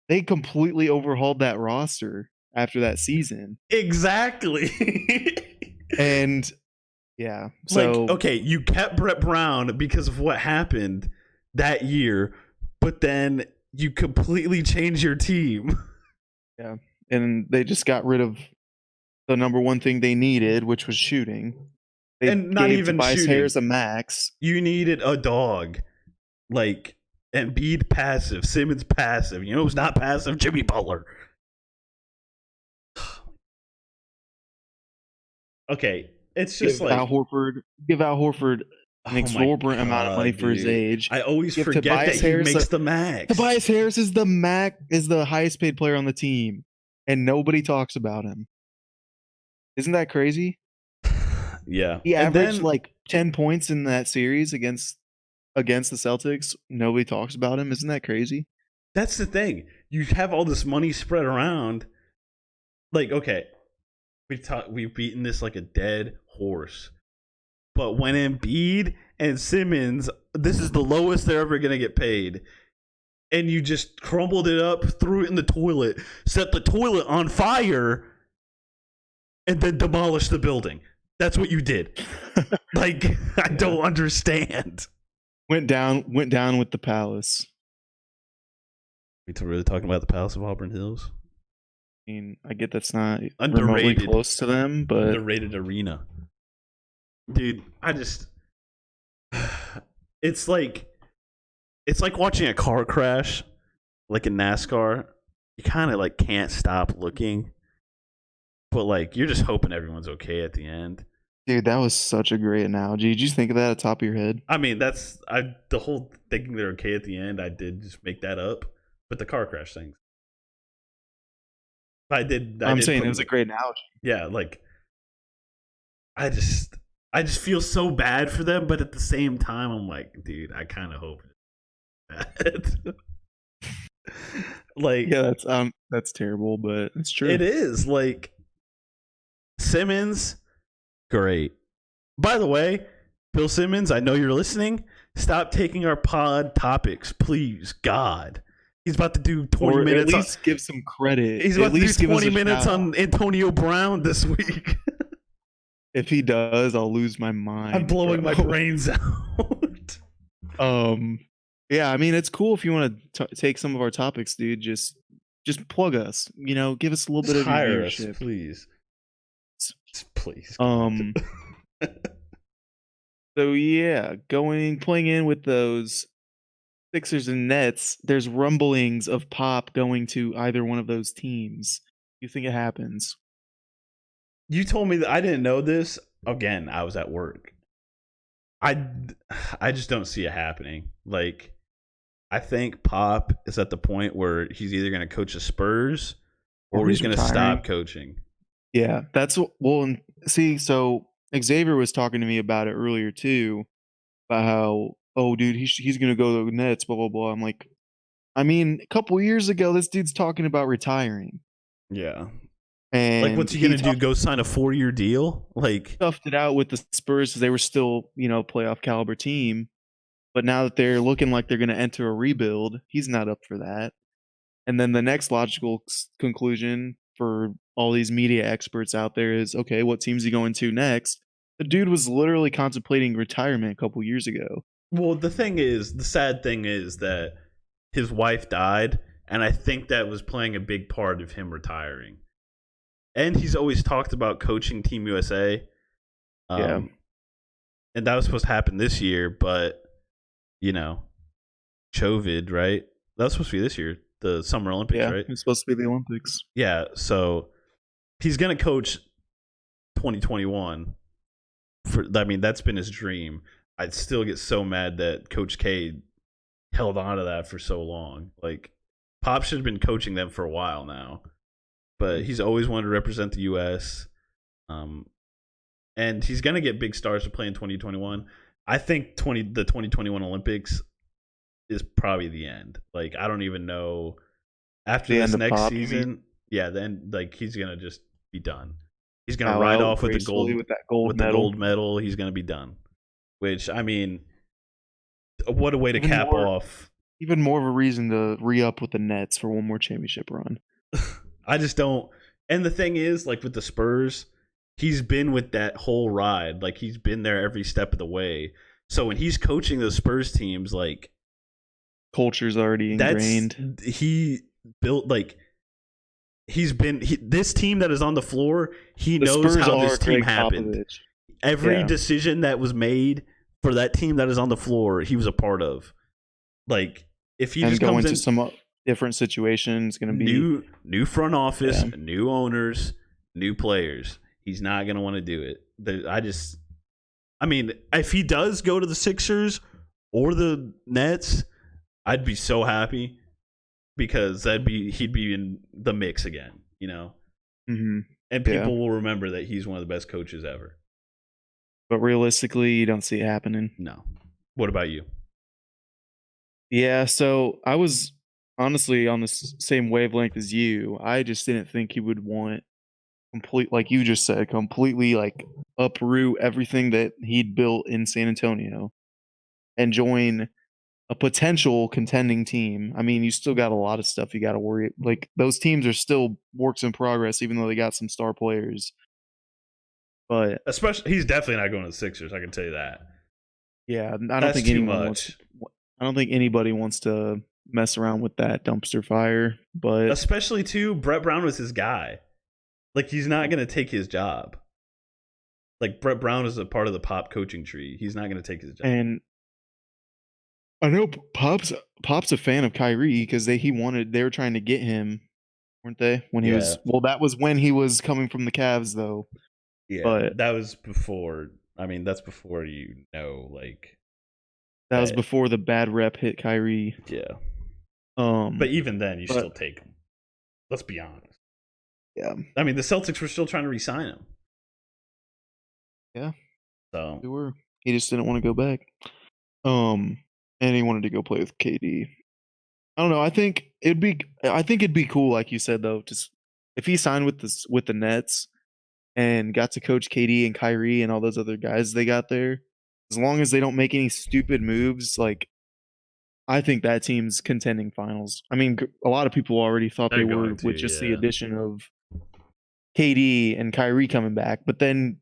they completely overhauled that roster after that season. Exactly. And yeah. So okay, you kept Brett Brown because of what happened that year, but then you completely changed your team. Yeah. And they just got rid of the number one thing they needed, which was shooting. They and not even Tobias shooting. Harris a max. You needed a dog. Embiid passive, Simmons passive. You know who's not passive? Jimmy Butler. Okay, it's just give Al Horford an exorbitant amount of money for his age. I always forget that he makes the max. Tobias Harris is the highest paid player on the team, and nobody talks about him. Isn't that crazy? Yeah. He And averaged then like 10 points in that series against the Celtics. Nobody talks about him. Isn't that crazy? that's the thing. You have all this money spread around. Like, okay, we've beaten this like a dead horse. But when Embiid and Simmons, this is the lowest they're ever gonna get paid. And you just crumbled it up, threw it in the toilet, set the toilet on fire, and then demolished the building. That's what you did. Like, I don't understand. Went down with the Palace. We really talking about the Palace of Auburn Hills? I mean, I get that's not remotely Underrated. close to them, but Underrated arena. Dude, it's like watching a car crash, like in NASCAR. You kind of like can't stop looking, but like you're just hoping everyone's okay at the end. dude, that was such a great analogy. Did you think of that at the top of your head? I mean, the whole thinking they're okay at the end. I did just make that up, but the car crash things. I'm saying it was a great analogy. Yeah, like I just feel so bad for them, but at the same time, I'm like, dude, I kind of hope it's bad. Like, Yeah, that's terrible, but it's true. it is. Like Simmons, great. By the way, Bill Simmons, I know you're listening. Stop taking our pod topics, please, God. He's about to do 20 Or minutes. At least give some credit. He's about to do 20 minutes on Antonio Brown this week. If he does, I'll lose my mind. I'm blowing my brains out. Yeah, I mean, it's cool if you want to take some of our topics, dude. Just plug us. You know, give us a little bit of Hire us, viewership, please. Please. So yeah, playing in with those Sixers and Nets. There's rumblings of Pop going to either one of those teams. You think it happens? You told me that. I didn't know this. Again, I was at work. I just don't see it happening. Like, I think Pop is at the point where he's either going to coach the Spurs or he's going to stop coaching. Yeah, that's well. See, so Xavier was talking to me about it earlier too, about how, oh, dude, he's going to go to the Nets, blah blah blah. I'm like, I mean, a couple years ago, this dude's talking about retiring. Yeah. And like, what's he going to do? Go sign a 4-year deal? Like, stuffed it out with the Spurs because they were still, playoff caliber team. But now that they're looking like they're going to enter a rebuild, he's not up for that. And then the next logical conclusion for all these media experts out there is, okay, what team's he going to next? The dude was literally contemplating retirement a couple years ago. Well, the sad thing is that his wife died, and I think that was playing a big part of him retiring. And he's always talked about coaching Team USA. Yeah. And that was supposed to happen this year, but, COVID, right? That was supposed to be this year, the Summer Olympics, right? It's supposed to be the Olympics. Yeah, so he's going to coach 2021. That's been his dream. I'd still get so mad that Coach K held on to that for so long. Like, Pop should have been coaching them for a while now. But he's always wanted to represent the U.S. And he's going to get big stars to play in 2021. I think the 2021 Olympics is probably the end. Like, I don't even know. After this next season, then like he's going to just be done. He's going to ride off with the gold medal. He's going to be done. Which, I mean, what a way to cap off. Even more of a reason to re-up with the Nets for one more championship run. I just don't. And the thing is, like with the Spurs, he's been with that whole ride. Like, he's been there every step of the way. So when he's coaching those Spurs teams, like, culture's already ingrained. He built, like, this team that is on the floor, he knows how this team happened. Popovich. Every decision that was made for that team that is on the floor, he was a part of. Like, if he just comes into some different situations, going to be new front office, new owners, new players. He's not going to want to do it. I mean, if he does go to the Sixers or the Nets, I'd be so happy because he'd be in the mix again, Mm-hmm. and people will remember that he's one of the best coaches ever. But realistically, you don't see it happening. No. What about you? Yeah, so I was honestly on the same wavelength as you. I just didn't think he would want like you just said, completely like uproot everything that he'd built in San Antonio and join a potential contending team. I mean, you still got a lot of stuff you got to worry. Like those teams are still works in progress, even though they got some star players. But especially, he's definitely not going to the Sixers. I can tell you that. Yeah, I don't think anyone wants. I don't think anybody wants to mess around with that dumpster fire. But especially too, Brett Brown was his guy. Like he's not going to take his job. Like Brett Brown is a part of the Pop coaching tree. He's not going to take his job. And I know Pop's a fan of Kyrie because they were trying to get him, weren't they? When he was that was when he was coming from the Cavs though. Yeah, but that was before. I mean, that's before like that was before the bad rep hit Kyrie. Yeah. But even then, you still take him. Let's be honest. Yeah. I mean, the Celtics were still trying to re-sign him. Yeah. So they were. He just didn't want to go back. And he wanted to go play with KD. I don't know. I think it'd be cool, like you said though, just if he signed with the Nets and got to coach KD and Kyrie and all those other guys they got there, as long as they don't make any stupid moves, like I think that team's contending finals. I mean, a lot of people already thought they were with just the addition of KD and Kyrie coming back, but then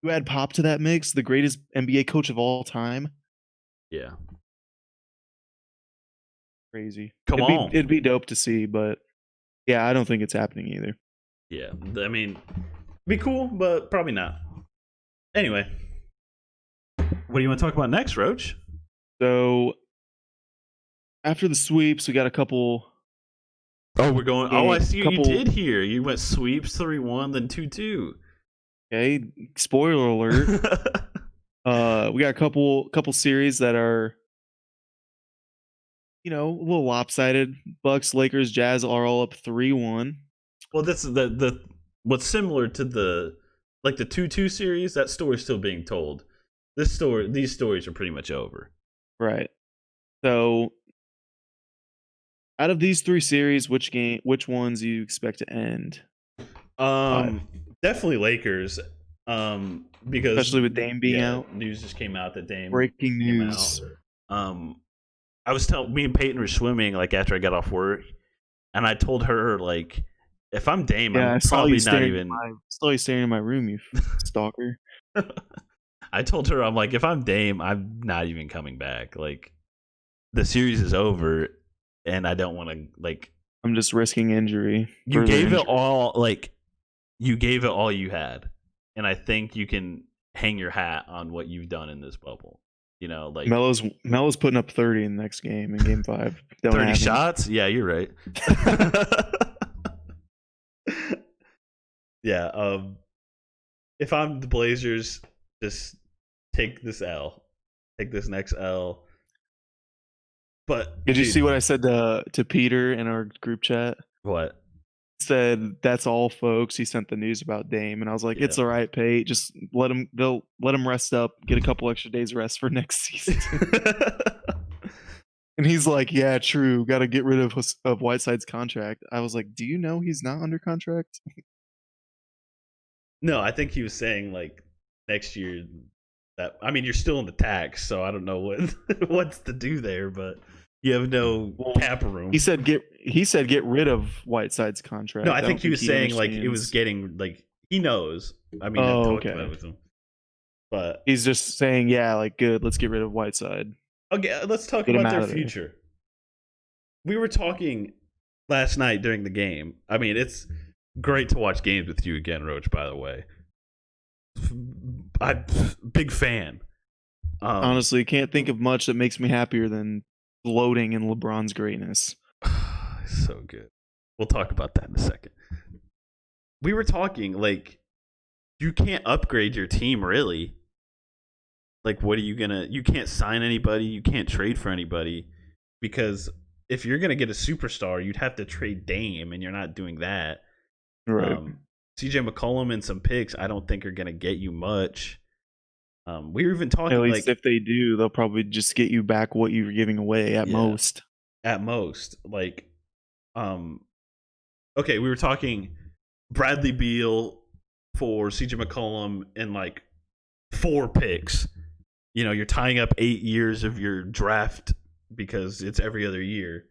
you add Pop to that mix, the greatest NBA coach of all time. Yeah. Crazy. It'd be dope to see, but yeah, I don't think it's happening either. Yeah, I mean, be cool, but probably not. Anyway, what do you want to talk about next, Roach? So after the sweeps, we got a couple. Oh, we're going. I see what you did here. You went sweeps 3-1, then 2-2. Okay, spoiler alert. We got a couple series that are, a little lopsided. Bucks, Lakers, Jazz are all up 3-1. Well, that's the what's similar to the 2-2 series. That story's still being told. These stories are pretty much over. Right. So, out of these three series, which ones do you expect to end? Definitely Lakers. Because especially with Dame being out. News just came out that Dame. Breaking news. I was telling me and Peyton were swimming after I got off work, and I told her if I'm Dame, I'm probably not even. Saw you staring in my room, you stalker. I told her I'm if I'm Dame, I'm not even coming back. The series is over, and I don't want to I'm just risking injury. You gave it all. You gave it all you had, and I think you can hang your hat on what you've done in this bubble. Melo's putting up 30 in the next game, in Game 5. 30 shots? Yeah, you're right. Yeah. If I'm the Blazers, just take this L. Take this next L. But did you see what I said to Peter in our group chat? What? Said that's all, folks. He sent the news about Dame, and I was like, "It's all right, Pate. Just they'll let him rest up, get a couple extra days rest for next season." And he's like, "Yeah, true. Got to get rid of Whiteside's contract." I was like, "Do you know he's not under contract?" No, I think he was saying next year. You're still in the tax, so I don't know what's to do there, but. You have no cap room. He said get rid of Whiteside's contract. No, I think he was saying it was getting he knows. I've talked about it with him. But he's just saying, yeah, good, let's get rid of Whiteside. Okay, let's talk about their future. We were talking last night during the game. It's great to watch games with you again, Roach, by the way. I'm big fan. Honestly, can't think of much that makes me happier than gloating in LeBron's greatness. So good. We'll talk about that in a second. We were talking you can't upgrade your team really. What are you gonna? You can't sign anybody. You can't trade for anybody because if you're gonna get a superstar, you'd have to trade Dame, and you're not doing that. Right. So CJ McCollum and some picks, I don't think are going to get you much. We were even talking At least if they do, they'll probably just get you back what you were giving away at most. At most, like, okay, we were talking Bradley Beal for CJ McCollum and like 4 picks. You know, you're tying up 8 years of your draft because it's every other year.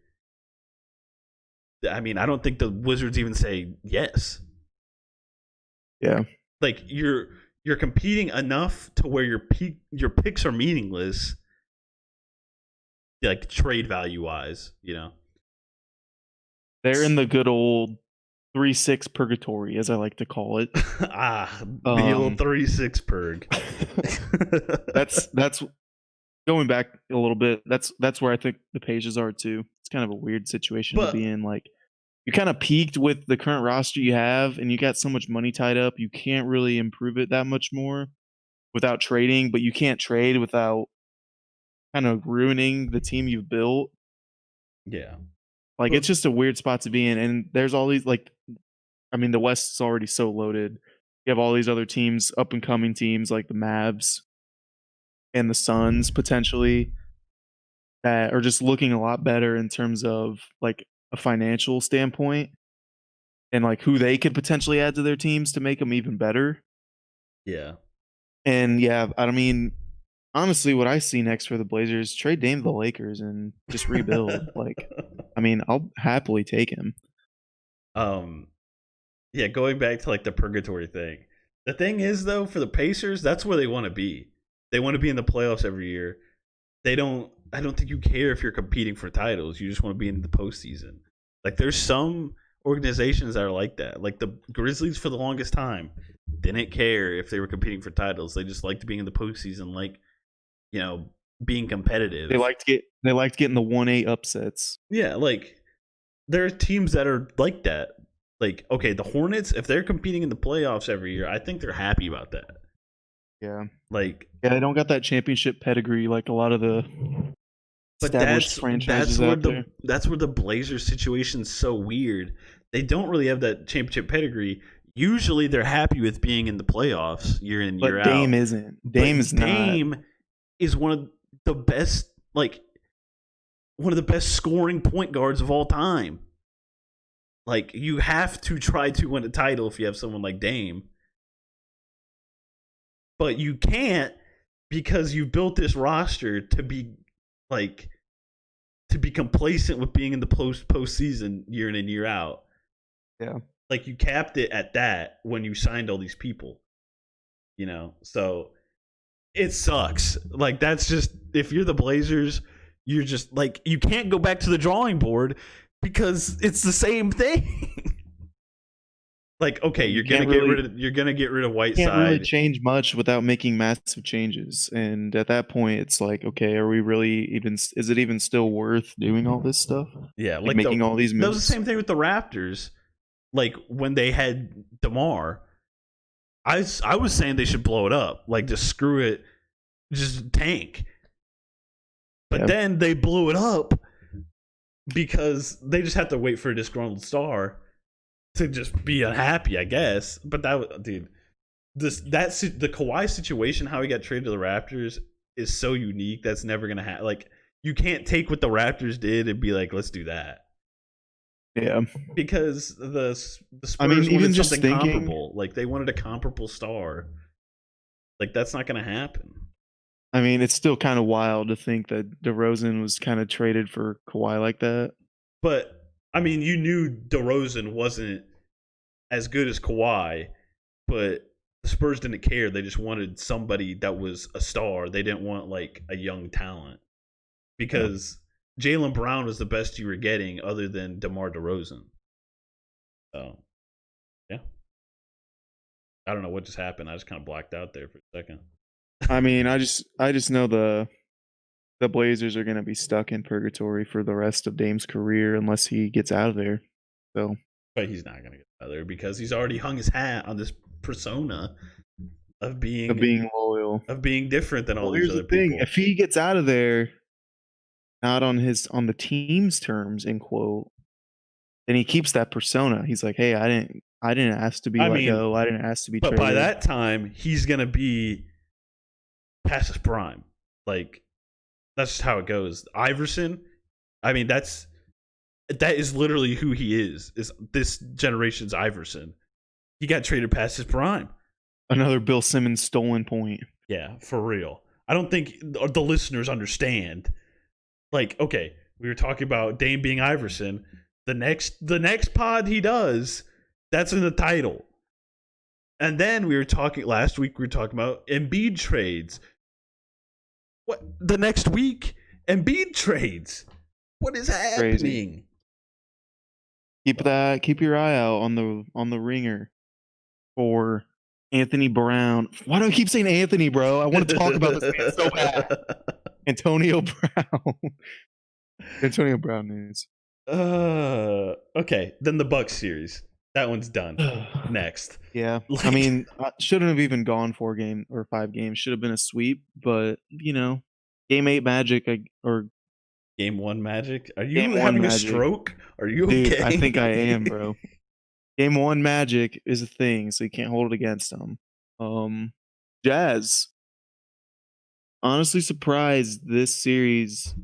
I mean, I don't think the Wizards even say yes. Yeah. Like you're competing enough to where your picks are meaningless, like trade value wise, you know. They're in the good old 3-6 purgatory, as I like to call it. The old 3-6 purg. That's going back a little bit. That's where I think the Pacers are too. It's kind of a weird situation to be in. Like, you kind of peaked with the current roster you have, and you got so much money tied up. You can't really improve it that much more without trading, but you can't trade without kind of ruining the team you've built. Yeah. Like, it's just a weird spot to be in. And there's all these, like, I mean, the West is already so loaded. You have all these other teams, up and coming teams like the Mavs and the Suns potentially, that are just looking a lot better in terms of like a financial standpoint and like who they could potentially add to their teams to make them even better. Yeah. And yeah, I mean, honestly, what I see next for the Blazers, trade Dame to the Lakers and just rebuild. Like, I mean, I'll happily take him. Yeah, going back to like the purgatory thing. The thing is though, for the Pacers, that's where they want to be. They want to be in the playoffs every year. I don't think you care if you're competing for titles. You just want to be in the postseason. Like, there's some organizations that are like that. Like the Grizzlies for the longest time didn't care if they were competing for titles. They just liked being in the postseason, like, you know, being competitive. They liked getting the 1-8 upsets. Yeah, like there are teams that are like that. Like, okay, the Hornets, if they're competing in the playoffs every year, I think they're happy about that. Yeah. Like, yeah, they don't got that championship pedigree like a lot of the established franchises out there. That's where the Blazers situation's so weird. They don't really have that championship pedigree. Usually they're happy with being in the playoffs year in, year out. But Dame isn't. Dame is one of the best, like, one of the best scoring point guards of all time. Like, you have to try to win a title if you have someone like Dame. But you can't, because you built this roster to be like to be complacent with being in the postseason year in and year out. Yeah. Like, you capped it at that when you signed all these people. You know, so it sucks. Like, that's just, if you're the Blazers, you're just like, you can't go back to the drawing board because it's the same thing. Like, okay, you're gonna get rid of Whiteside. Can't really change much without making massive changes, and at that point, it's like, okay, are we really even? Is it even still worth doing all this stuff? Yeah, like making all these moves. That was the same thing with the Raptors. Like, when they had DeMar, I was saying they should blow it up. Like, just screw it, just tank. But then they blew it up because they just have to wait for a disgruntled star to just be unhappy, I guess. But that, dude, the Kawhi situation, how he got traded to the Raptors, is so unique. That's never gonna happen. Like, you can't take what the Raptors did and be like, let's do that. Yeah, because the Spurs wanted even just something comparable. Like, they wanted a comparable star. Like, that's not gonna happen. I mean, it's still kind of wild to think that DeRozan was kind of traded for Kawhi like that. But I mean, you knew DeRozan wasn't as good as Kawhi, but the Spurs didn't care. They just wanted somebody that was a star. They didn't want, like, a young talent. Because Jaylen Brown was the best you were getting other than DeMar DeRozan. So, yeah. I don't know what just happened. I just kind of blacked out there for a second. I mean, I just know the Blazers are going to be stuck in purgatory for the rest of Dame's career unless he gets out of there. So, but he's not going to get out of there because he's already hung his hat on this persona of being loyal, of being different than all these other people. If he gets out of there, not on the team's terms, end quote, then he keeps that persona. He's like, hey, I didn't ask to be let go. I didn't ask to be but traded. by that time, he's gonna be past his prime. Like, that's just how it goes. Iverson, I mean, that is literally who he is this generation's Iverson. He got traded past his prime. Another Bill Simmons stolen point. Yeah, for real. I don't think the listeners understand. Like, okay, we were talking about Dame being Iverson. The next pod he does, that's in the title. And then last week we were talking about Embiid trades. What, the next week, Embiid trades? What is happening? Crazy. Keep your eye out on the ringer for Anthony Brown. Why do I keep saying Anthony, bro? I want to talk about this man so bad. Antonio Brown. Antonio Brown news. Okay, then the Bucks series. That one's done. Next. Yeah. I mean, shouldn't have even gone 4 games or 5 games. Should have been a sweep, but Game 8 Magic or Game 1 Magic? Are you having a stroke? Are you okay? Dude, I think I am, bro. Game 1 Magic is a thing, so you can't hold it against them. Jazz. Honestly surprised this series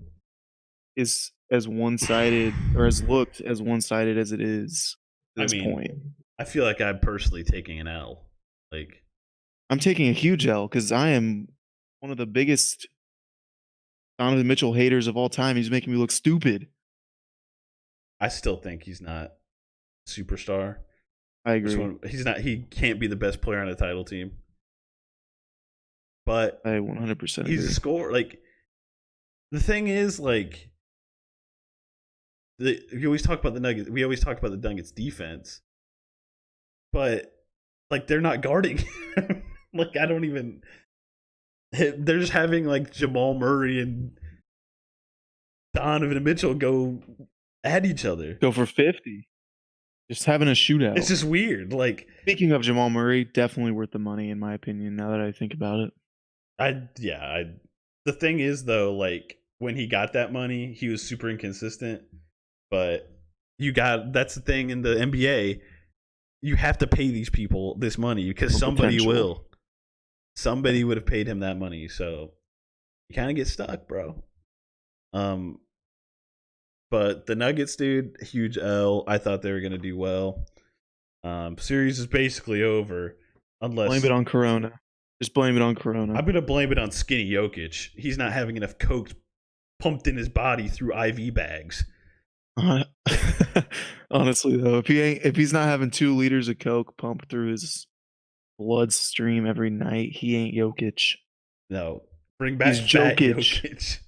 is as one-sided or has looked as one-sided as it is at this point. I feel like I'm personally taking an L. Like, I'm taking a huge L because I am one of the biggest Donovan Mitchell haters of all time. He's making me look stupid. I still think he's not superstar. I agree. He's not. He can't be the best player on a title team. But I 100% agree. He's a scorer. Like, the thing is, like, we always talk about the Nuggets. We always talk about the Nuggets defense, but like they're not guarding. Like, I don't even. They're just having like Jamal Murray and Donovan Mitchell go at each other. Go for 50. Just having a shootout. It's just weird. Like, speaking of Jamal Murray, definitely worth the money in my opinion. Now that I think about it, the thing is though, like when he got that money, he was super inconsistent. But that's the thing in the NBA. You have to pay these people this money because somebody will. Somebody would have paid him that money, so you kind of get stuck, bro. But the Nuggets, dude, huge L. I thought they were gonna do well. Series is basically over, unless blame it on Corona. Just blame it on Corona. I'm gonna blame it on Skinny Jokic. He's not having enough coke pumped in his body through IV bags. Honestly, though, if he's not having 2 liters of coke pumped through his bloodstream every night, he ain't Jokic. No, bring back Jokic.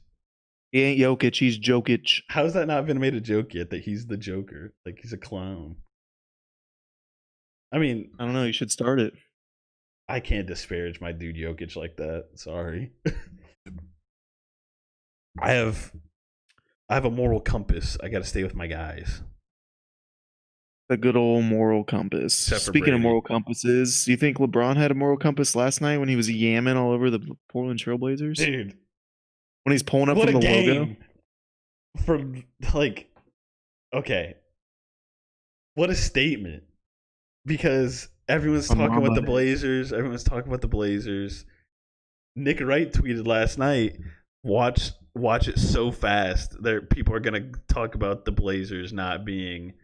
He ain't Jokic. He's Jokic. How's that not been made a joke yet? That he's the Joker, like he's a clown. I mean, I don't know. You should start it. I can't disparage my dude Jokic like that. Sorry. I have a moral compass. I got to stay with my guys. The good old moral compass. Speaking of moral compasses, do you think LeBron had a moral compass last night when he was yamming all over the Portland Trailblazers? Dude. When he's pulling up from the logo? From, like, okay. What a statement. Because everyone's talking about the Blazers. Everyone's talking about the Blazers. Nick Wright tweeted last night, watch it so fast. People are going to talk about the Blazers not being,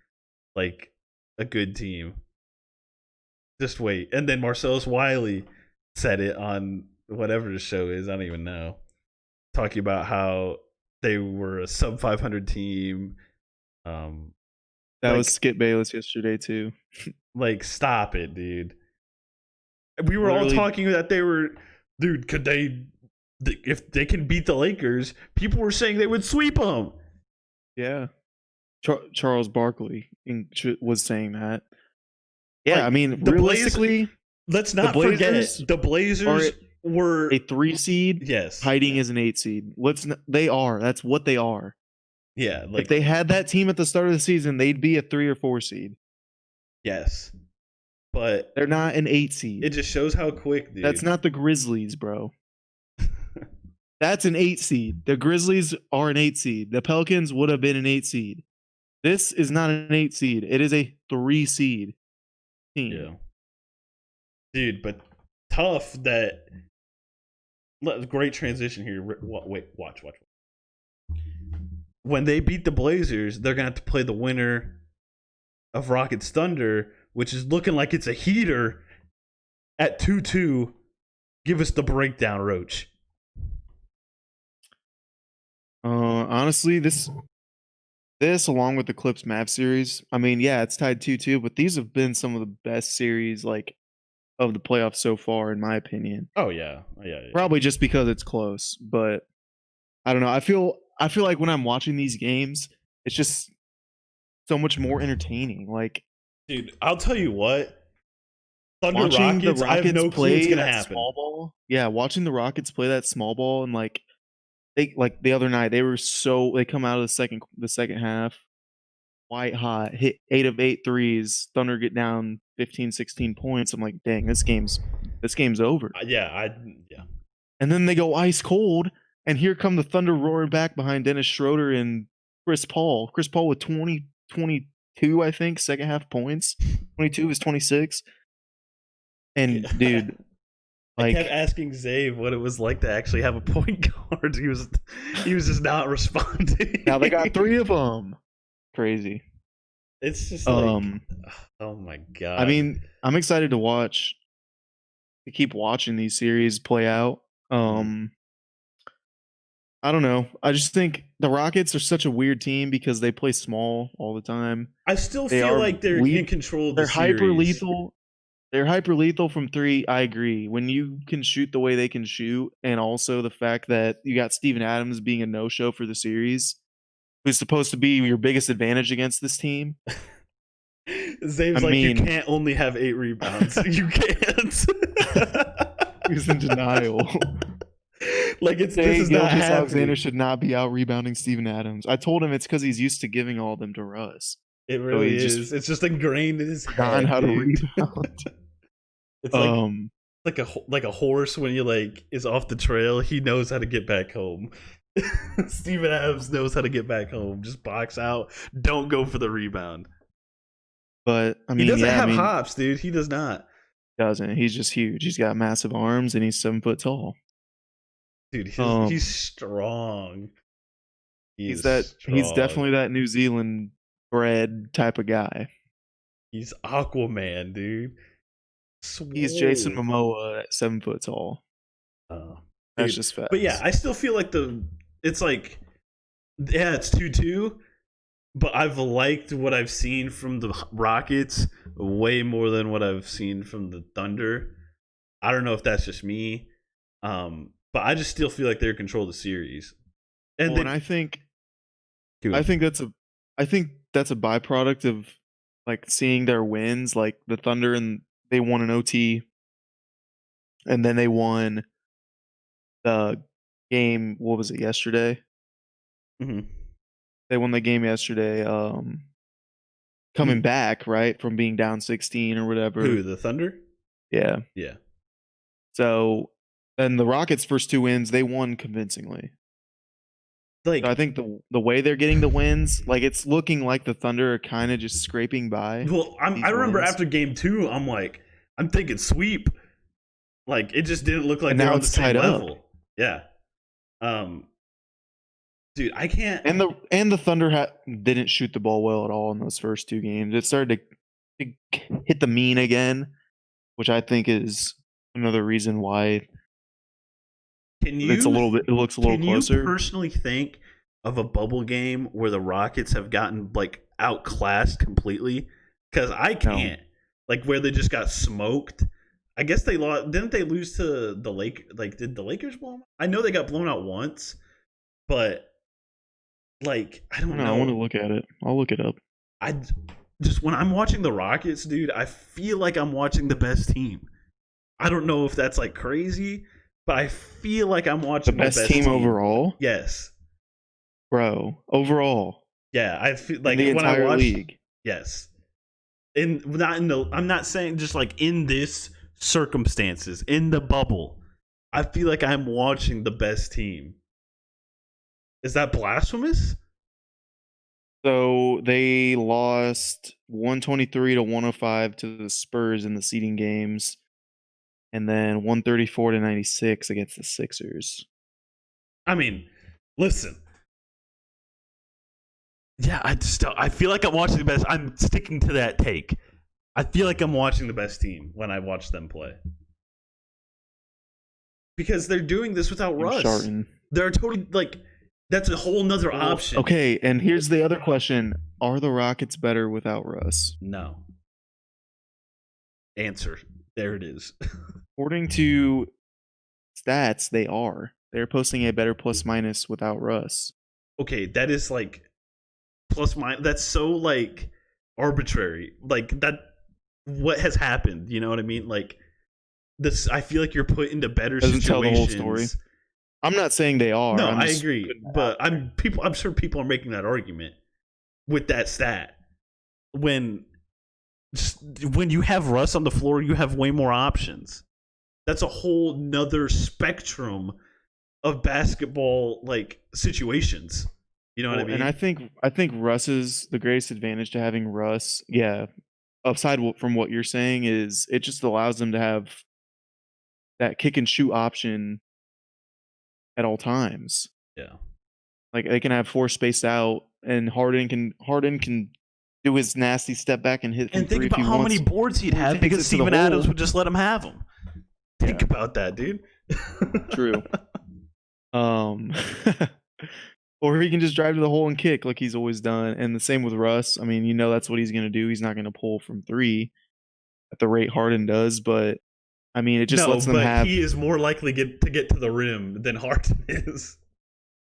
like, a good team. Just wait. And then Marcellus Wiley said it on whatever the show is. I don't even know. Talking about how they were a sub 500 team. That was Skip Bayless yesterday too. Like, stop it, dude. We were all talking that they were, dude. Could they, if they can beat the Lakers? People were saying they would sweep them. Yeah. Charles Barkley was saying that. Yeah, like, I mean, realistically, let's not forget the Blazers were a 3 seed. Yes, hiding as an 8 seed. They are. That's what they are. Yeah, like if they had that team at the start of the season, they'd be a 3 or 4 seed. Yes, but they're not an 8 seed. It just shows how quick, dude. That's not the Grizzlies, bro. That's an 8 seed. The Grizzlies are an 8 seed. The Pelicans would have been an 8 seed. This is not an 8 seed. It is a 3 seed. team. Yeah. Dude, but tough that. Great transition here. Wait, watch. When they beat the Blazers, they're going to have to play the winner of Rockets Thunder, which is looking like it's a heater at 2-2. Give us the breakdown, Roach. Honestly, this along with the Clips Mavs series, I mean, yeah, it's tied 2-2, but these have been some of the best series like of the playoffs so far, in my opinion. Oh yeah. Probably just because it's close, but I don't know. I feel like when I'm watching these games, it's just so much more entertaining. Like, dude, I'll tell you what. Thunder watching Rockets, the I have Rockets no clue play what's gonna that happen. small ball. Yeah, watching the Rockets play that small ball and like the other night they come out of the second half white hot, hit 8 of 8 threes. Thunder get down 15, 16 points. I'm like, dang, this game's over. Yeah. And then they go ice cold, and here come the Thunder roaring back behind Dennis Schroeder and Chris Paul. Chris Paul with 22, I think, second half points. 22 is 26. And dude, I kept asking Zave what it was like to actually have a point guard. He was just not responding. Now they got 3 of them. Crazy. It's just like, oh my god. I mean, I'm excited to keep watching these series play out. I don't know. I just think the Rockets are such a weird team because they play small all the time. I still feel like they're in control of the series. They're hyper lethal. They're hyper lethal from 3. I agree. When you can shoot the way they can shoot, and also the fact that you got Steven Adams being a no-show for the series, who's supposed to be your biggest advantage against this team. Zave's you can't only have 8 rebounds. You can't. He's in denial. This is not happening. Alexander should not be out rebounding Steven Adams. I told him it's because he's used to giving all of them to Russ. It really is. It's just ingrained in his head. How to rebound. It's like a horse when you is off the trail. He knows how to get back home. Steven Adams knows how to get back home. Just box out. Don't go for the rebound. But I mean, he doesn't have hops, dude. He does not. Doesn't. He's just huge. He's got massive arms and he's 7 foot tall. Dude, he's strong. He's definitely that New Zealand bred type of guy. He's Aquaman, dude. He's Jason Momoa at 7 foot tall. That's just fast. But yeah, I still feel like it's 2-2, but I've liked what I've seen from the Rockets way more than what I've seen from the Thunder. I don't know if that's just me, but I just still feel like they're in control of the series. And I think that's a byproduct of seeing their wins, like the Thunder, and they won an OT, and then they won the game. What was it, yesterday? Mm-hmm. They won the game yesterday. Coming back right from being down 16 or whatever. Who, the Thunder? Yeah. So, and the Rockets' first 2 wins, they won convincingly. So I think the way they're getting the wins, it's looking like the Thunder are kind of just scraping by. Well, I remember after game 2, I'm thinking sweep. It just didn't look like they're on the same level. Up. Yeah. Dude, I can't. And the Thunder didn't shoot the ball well at all in those first 2 games. It started to hit the mean again, which I think is another reason why. It looks a little closer. Can you personally think of a bubble game where the Rockets have gotten outclassed completely? Because I can't. No. Where they just got smoked. I guess they lost. Didn't they lose to the Lakers? Did the Lakers blow them out? I know they got blown out once, but I don't know. I want to look at it. I'll look it up. When I'm watching the Rockets, dude, I feel like I'm watching the best team. I don't know if that's crazy, but I feel like I'm watching the best team overall. Yes, bro. Overall, yeah. I feel like the entire when I watch, league. Yes, I'm not saying just in this circumstances in the bubble. I feel like I'm watching the best team. Is that blasphemous? So they lost 123-105 to the Spurs in the seeding games, and then 134-96 against the Sixers. I mean, listen. Yeah, I feel like I'm watching the best. I'm sticking to that take. I feel like I'm watching the best team when I watch them play. Because they're doing this without Russ. Sharton. They're totally like that's a whole nother option. Okay, and here's the other question. Are the Rockets better without Russ? No. Answer. There it is. According to stats, they are. They're posting a better plus minus without Russ. Okay, that is like plus minus. That's so like arbitrary. Like that. What has happened? You know what I mean? Like this. I feel like you're put into better Doesn't situations. tell the whole story. I'm not saying they are. No, I agree, but I'm sure people are making that argument with that stat. When you have Russ on the floor, you have way more options. That's a whole nother spectrum of basketball like situations. You know what I mean? And I think Russ's the greatest advantage to having Russ. Yeah, upside from what you're saying is it just allows them to have that kick and shoot option at all times. Yeah. Like they can have four spaced out, and Harden can do his nasty step back and hit. And think about how many boards he'd have because Steven Adams would just let him have them. Think about that, dude. True. Or he can just drive to the hole and kick like he's always done. And the same with Russ. I mean, you know that's what he's going to do. He's not going to pull from three at the rate Harden does, but I mean, it just lets them have. He is more likely to get to the rim than Harden is.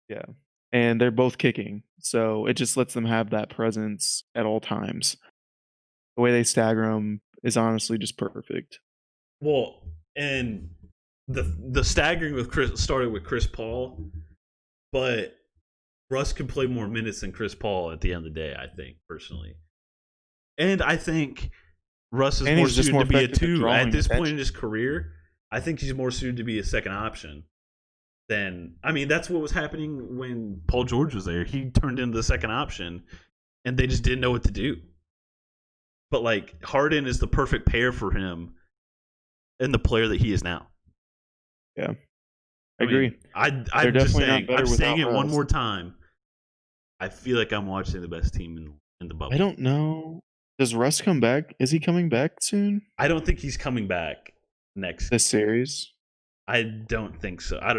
Yeah, and they're both kicking, so it just lets them have that presence at all times. The way they stagger them is honestly just perfect. Well, and the staggering with Chris started with Chris Paul, but Russ can play more minutes than Chris Paul at the end of the day, I think, personally. And I think Russ is more suited to be a two. At this point in his career, I think he's more suited to be a second option than... I mean, that's what was happening when Paul George was there. He turned into the second option, and they just didn't know what to do. But, like, Harden is the perfect pair for him and the player that he is now. Yeah. I agree. I'm just saying, I'm saying it one more time. I feel like I'm watching the best team in the bubble. I don't know. Does Russ come back? Is he coming back soon? I don't think he's coming back this series. I don't think so. I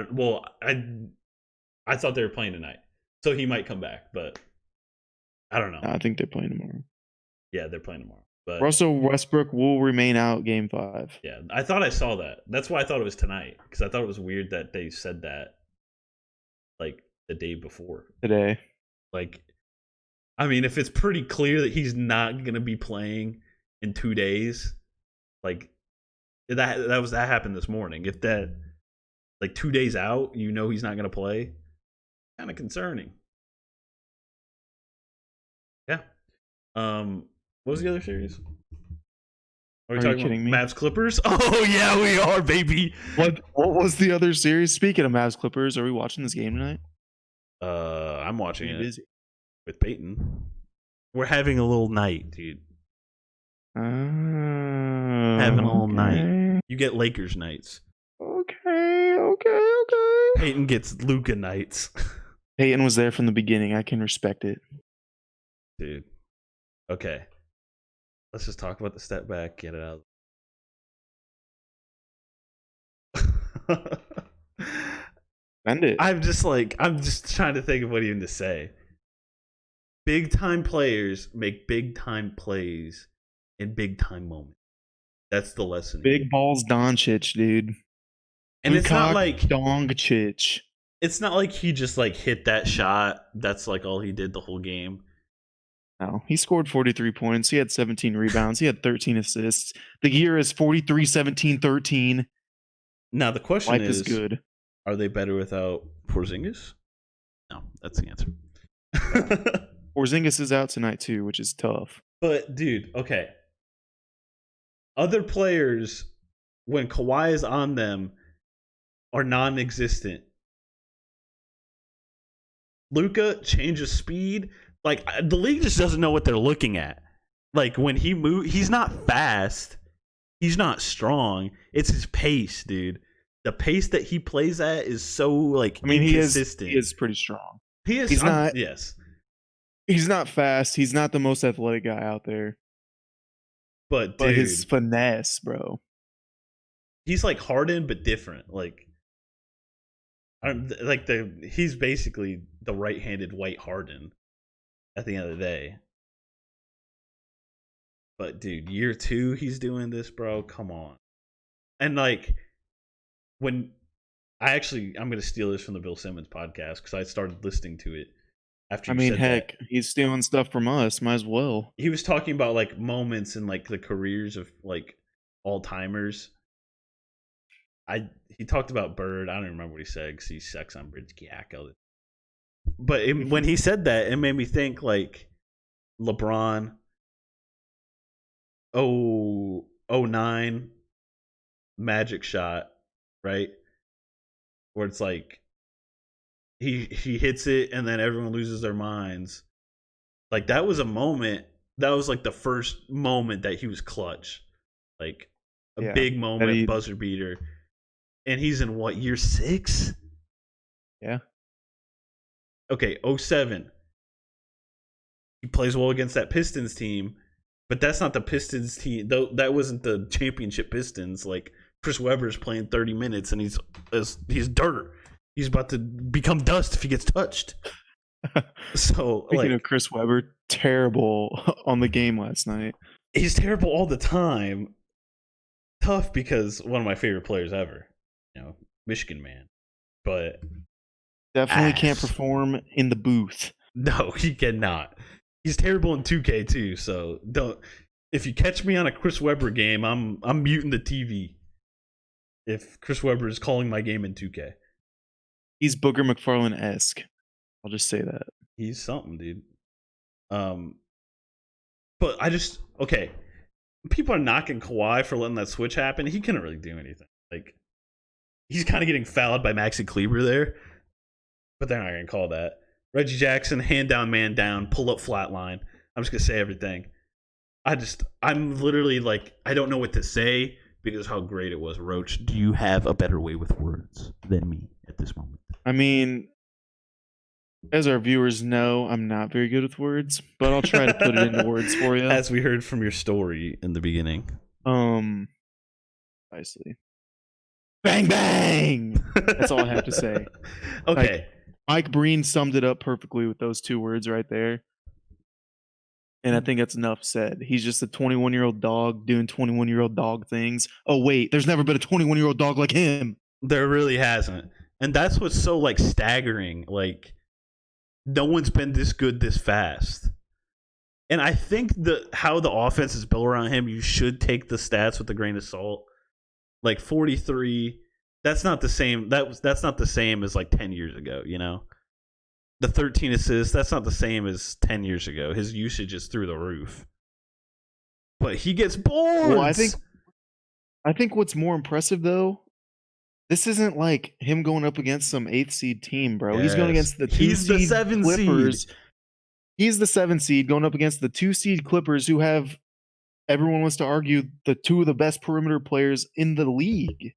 thought they were playing tonight, so he might come back, but I don't know. I think they're playing tomorrow. Yeah, they're playing tomorrow. But Russell Westbrook will remain out Game 5. Yeah, I thought I saw that. That's why I thought it was tonight, because I thought it was weird that they said that like the day before. Today. Like, I mean, if it's pretty clear that he's not going to be playing in 2 days, like that happened this morning. If that like 2 days out, you know he's not going to play, kind of concerning. Yeah. What was the other series? Are we talking kidding me? Mavs Clippers? Oh yeah, we are, baby. What was the other series? Speaking of Mavs Clippers, are we watching this game tonight? I'm watching it with Peyton. We're having a little night, dude. Having a little night. You get Lakers nights. Okay. Peyton gets Luka nights. Peyton was there from the beginning. I can respect it. Dude. Okay. Let's just talk about the step back, get it out. Send it. I'm just trying to think of what even to say. Big time players make big time plays in big time moments. That's the lesson. Big balls Doncic, dude. And it's not like Doncic. It's not like he just like hit that shot. That's like all he did the whole game. No, he scored 43 points. He had 17 rebounds. He had 13 assists. The year is 43, 17, 13. Now the question Life is good. Are they better without Porzingis? No, that's the answer. Porzingis is out tonight too, which is tough. But dude, okay. Other players, when Kawhi is on them, are non-existent. Luka changes speed. Like, the league just doesn't know what they're looking at. Like, when he moves, he's not fast. He's not strong. It's his pace, dude. The pace that he plays at is so, like, inconsistent. He is pretty strong. He is. He's not. Yes. He's not fast. He's not the most athletic guy out there. But his finesse, bro. He's like Harden, but different. He's basically the right-handed white Harden at the end of the day. But dude, year 2, he's doing this, bro. Come on. And like, I'm gonna steal this from the Bill Simmons podcast because I started listening to it after. He's stealing stuff from us. Might as well. He was talking about like moments in like the careers of like all timers. He talked about Bird. I don't remember what he said because he sucks on Bridge Giacco. But when he said that, it made me think like LeBron. 09 Magic shot, right? Where it's like he hits it and then everyone loses their minds. Like that was a moment. That was like the first moment that he was clutch. Like a big moment, buzzer beater. And he's in what, year 6? Yeah. Okay, 07. He plays well against that Pistons team, but that's not the Pistons team. Though that wasn't the championship Pistons. Like Chris Webber's playing 30 minutes and he's dirt. He's about to become dust if he gets touched. So speaking of Chris Webber, terrible on the game last night. He's terrible all the time. Tough because one of my favorite players ever. Michigan man. But definitely can't perform in the booth. No, he cannot. He's terrible in 2K too, so don't. If you catch me on a Chris Webber game, I'm muting the TV. If Chris Webber is calling my game in 2K. He's Booger McFarlane-esque. I'll just say that. He's something, dude. But okay. People are knocking Kawhi for letting that switch happen. He couldn't really do anything. Like, he's kind of getting fouled by Maxi Kleber there, but they're not going to call that. Reggie Jackson, hand down, man down, pull up flat line. I'm just going to say everything. I'm literally like, I don't know what to say because of how great it was. Roach, do you have a better way with words than me at this moment? I mean, as our viewers know, I'm not very good with words, but I'll try to put it into words for you. As we heard from your story in the beginning. Precisely. Bang, bang! That's all I have to say. Okay. Like, Mike Breen summed it up perfectly with those 2 words right there. And I think that's enough said. He's just a 21-year-old dog doing 21-year-old dog things. Oh, wait, there's never been a 21-year-old dog like him. There really hasn't. And that's what's so, like, staggering. Like, no one's been this good this fast. And I think how the offense is built around him, you should take the stats with a grain of salt. Like 43, that's not the same. That's not the same as like 10 years ago, The 13 assists, that's not the same as 10 years ago. His usage is through the roof. But he gets boards. Well, I think what's more impressive though, this isn't like him going up against some 8th seed team, bro. Yes. He's going against the 2 seed the 7 Clippers. Seed. He's the 7 seed going up against the 2 seed Clippers, who have, everyone wants to argue, the 2 of the best perimeter players in the league.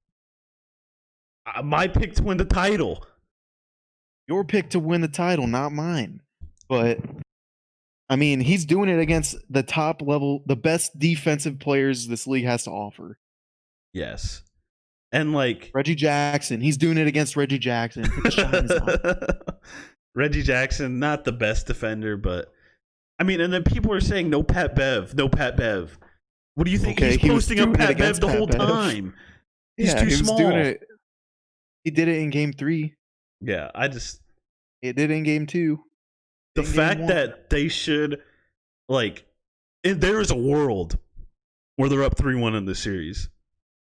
My pick to win the title. Your pick to win the title, not mine. But, I mean, he's doing it against the top level, the best defensive players this league has to offer. Yes. And like Reggie Jackson, he's doing it against Reggie Jackson. Reggie Jackson, not the best defender, but I mean, and then people are saying no Pat Bev. What do you think? Okay, he's posting up Pat Bev the whole time. He's too small. He did it in game 3. Yeah, It did in game 2. The fact that they should, like, there is a world where they're up 3-1 in this series.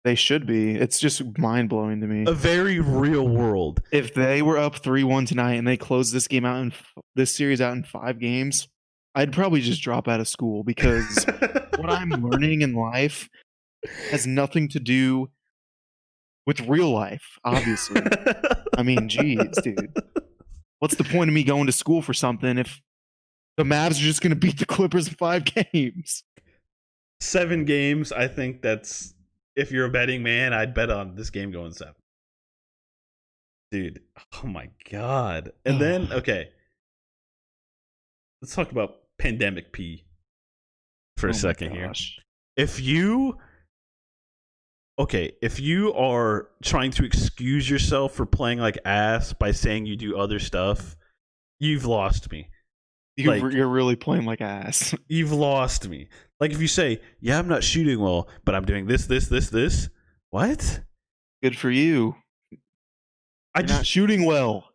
They should be. It's just mind-blowing to me. A very real world. If they were up 3-1 tonight and they closed this game out this series out in 5 games, I'd probably just drop out of school because what I'm learning in life has nothing to do with real life, obviously. I mean, geez, dude. What's the point of me going to school for something if The Mavs are just going to beat the Clippers in 5 games. 7 games. I think that's, if you're a betting man, I'd bet on this game going 7. Dude, oh my god. And then, okay, let's talk about Pandemic P for a second here. If you are trying to excuse yourself for playing like ass by saying you do other stuff, you've lost me. You're really playing like ass. You've lost me. Like if you say, yeah, I'm not shooting well, but I'm doing this. What? Good for you. You're not shooting well.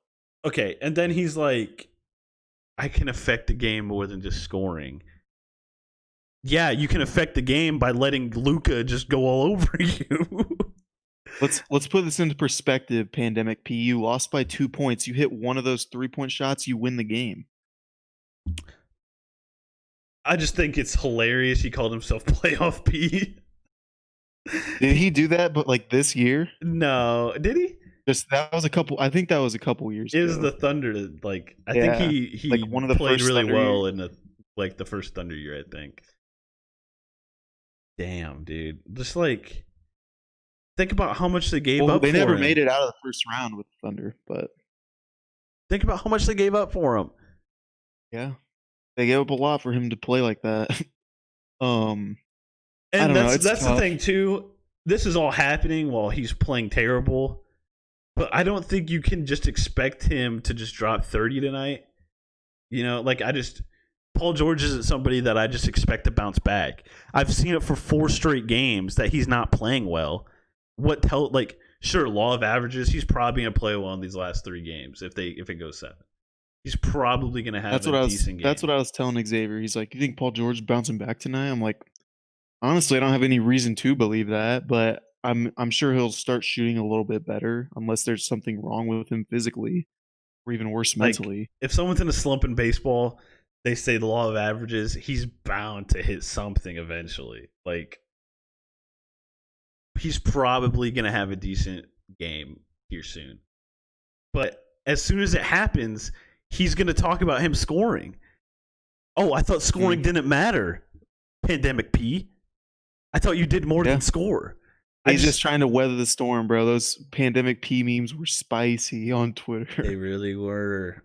Okay, and then he's like, I can affect the game more than just scoring. Yeah, you can affect the game by letting Luka just go all over you. Let's put this into perspective, Pandemic P. You lost by 2 points. You hit one of those 3-point shots, you win the game. I just think it's hilarious he called himself Playoff P. Did he do that, but like this year? No. Did he? I think that was a couple years ago. It was the Thunder, like I think he like one of the played first really Thunder well years. in the first Thunder year, I think. Damn, dude. Just like think about how much they gave up They for never him. made it out of the first round with the Thunder, but think about how much they gave up for him. yeah. They gave up a lot for him to play like that. And I don't know, that's the thing too. This is all happening while he's playing terrible. But I don't think you can just expect him to just drop 30 tonight. You know, like Paul George isn't somebody that I just expect to bounce back. I've seen it for 4 straight games that he's not playing well. Sure, law of averages, he's probably going to play well in these last 3 games if it goes 7. He's probably going to have a decent game. That's what I was telling Xavier. He's like, "You think Paul George is bouncing back tonight?" I'm like, honestly, I don't have any reason to believe that, but I'm sure he'll start shooting a little bit better unless there's something wrong with him physically or even worse mentally. If someone's in a slump in baseball, they say the law of averages, he's bound to hit something eventually. Like he's probably going to have a decent game here soon. But as soon as it happens, he's going to talk about him scoring. Oh, I thought scoring didn't matter. Pandemic P. I thought you did more than score. He's just trying to weather the storm, bro. Those Pandemic P memes were spicy on Twitter. They really were.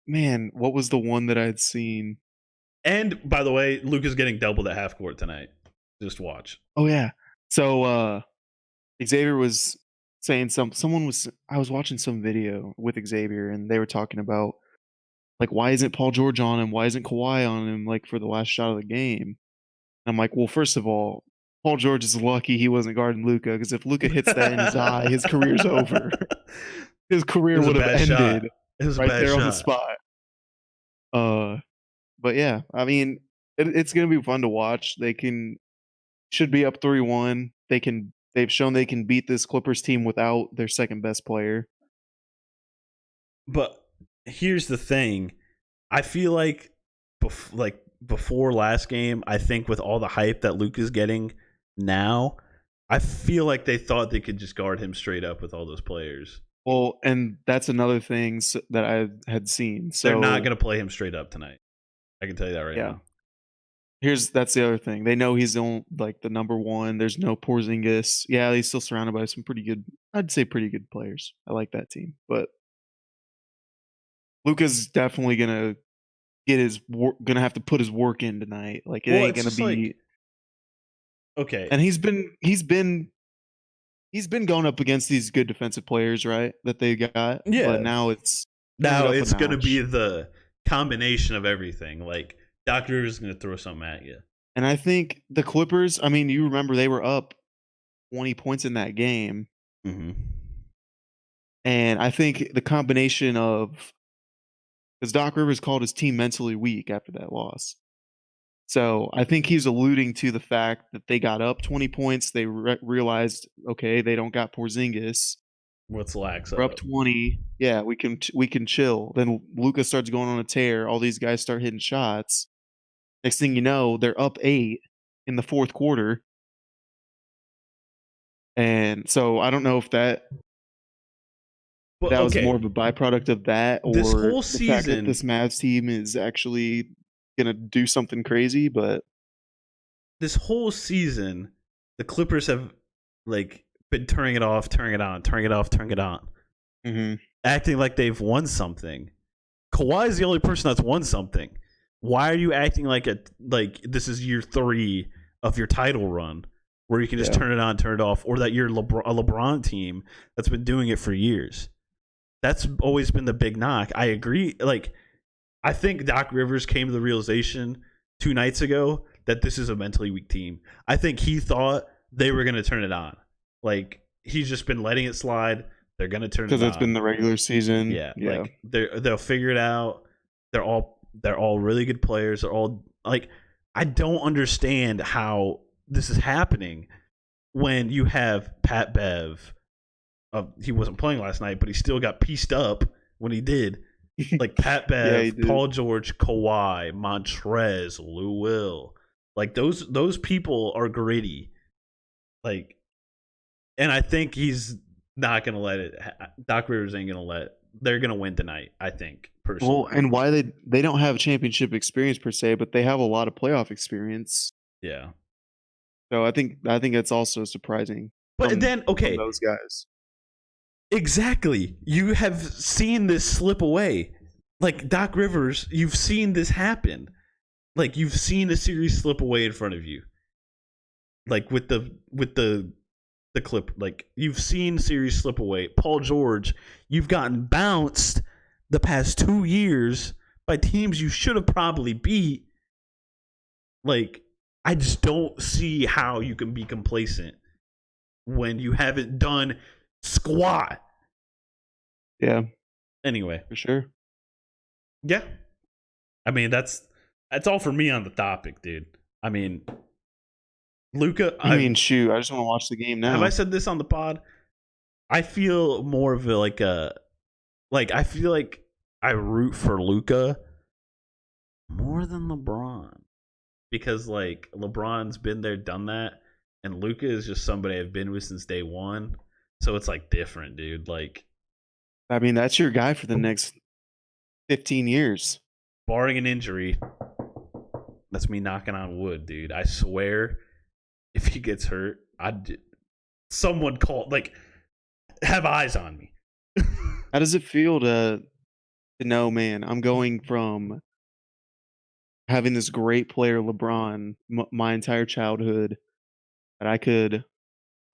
Man, what was the one that I'd seen? And by the way, Luka's getting doubled at half court tonight. Just watch. Oh yeah. So Xavier was saying I was watching some video with Xavier and they were talking about like why isn't Paul George on him? Why isn't Kawhi on him like for the last shot of the game? And I'm like, well, first of all, Paul George is lucky he wasn't guarding Luka because if Luka hits that in his eye, his career's over. His career would have ended right there on the spot. But yeah, I mean, it's gonna be fun to watch. They should be up 3-1. They've shown they can beat this Clippers team without their second best player. But here's the thing: I feel like before last game, I think with all the hype that Luka's getting now, I feel like they thought they could just guard him straight up with all those players. Well, and that's another thing that I had seen. So they're not going to play him straight up tonight. I can tell you that right now. That's the other thing. They know he's the number one. There's no Porzingis. Yeah, he's still surrounded by some pretty good players. I like that team, but Luka's definitely gonna gonna have to put his work in tonight. Like it ain't gonna be okay. And he's been going up against these good defensive players, right? That they got. Yeah. But now it's going to be the combination of everything. Like Doc Rivers is going to throw something at you. And I think the Clippers, I mean, you remember they were up 20 points in that game. Mm-hmm. And I think the combination of, because Doc Rivers called his team mentally weak after that loss. So I think he's alluding to the fact that they got up 20 points. They realized, okay, they don't got Porzingis. What's lax? We're up 20. Yeah, we can chill. Then Luka starts going on a tear. All these guys start hitting shots. Next thing you know, they're up 8 in the fourth quarter. And so I don't know if that But that was okay, more of a byproduct of that, or this whole the fact that season, this Mavs team is actually gonna do something crazy. But the Clippers have like been turning it off, turning it on, turning it off, turning it on, acting like they've won something. Kawhi is the only person that's won something. Why are you acting like this is year 3 of your title run, where you can just turn it on, turn it off, or that you're a LeBron team that's been doing it for years? That's always been the big knock. I agree. Like, I think Doc Rivers came to the realization 2 nights ago that this is a mentally weak team. I think he thought they were going to turn it on. Like, he's just been letting it slide. They're going to turn it on. Because it's been the regular season. Yeah. Like, they'll figure it out. They're all really good players. They're all, like, I don't understand how this is happening when you have Pat Bev. He wasn't playing last night, but he still got pieced up when he did. Like Pat Bev, Paul George, Kawhi, Montrez, Lou Will. Like those people are gritty. Like, and I think he's not gonna let it. Doc Rivers ain't gonna let. They're gonna win tonight. I think personally. Well, and why they don't have championship experience per se, but they have a lot of playoff experience. Yeah. So I think that's also surprising. But then okay, those guys. Exactly. You have seen this slip away. Like Doc Rivers, you've seen this happen. Like you've seen a series slip away in front of you. Like with the clip, like you've seen series slip away. Paul George, you've gotten bounced the past 2 years by teams you should have probably beat. Like, I just don't see how you can be complacent when you haven't done squat. Yeah. Anyway, for sure. Yeah. I mean, that's all for me on the topic, dude. I mean, Luka. Shoot, I just want to watch the game now. Have I said this on the pod? I feel more of I feel like I root for Luka more than LeBron, because like LeBron's been there, done that, and Luka is just somebody I've been with since day one. So it's like different, dude. Like, I mean, that's your guy for the next 15 years. Barring an injury. That's me knocking on wood, dude. I swear, if he gets hurt, someone have eyes on me. How does it feel to know, man, I'm going from having this great player, LeBron, my entire childhood that I could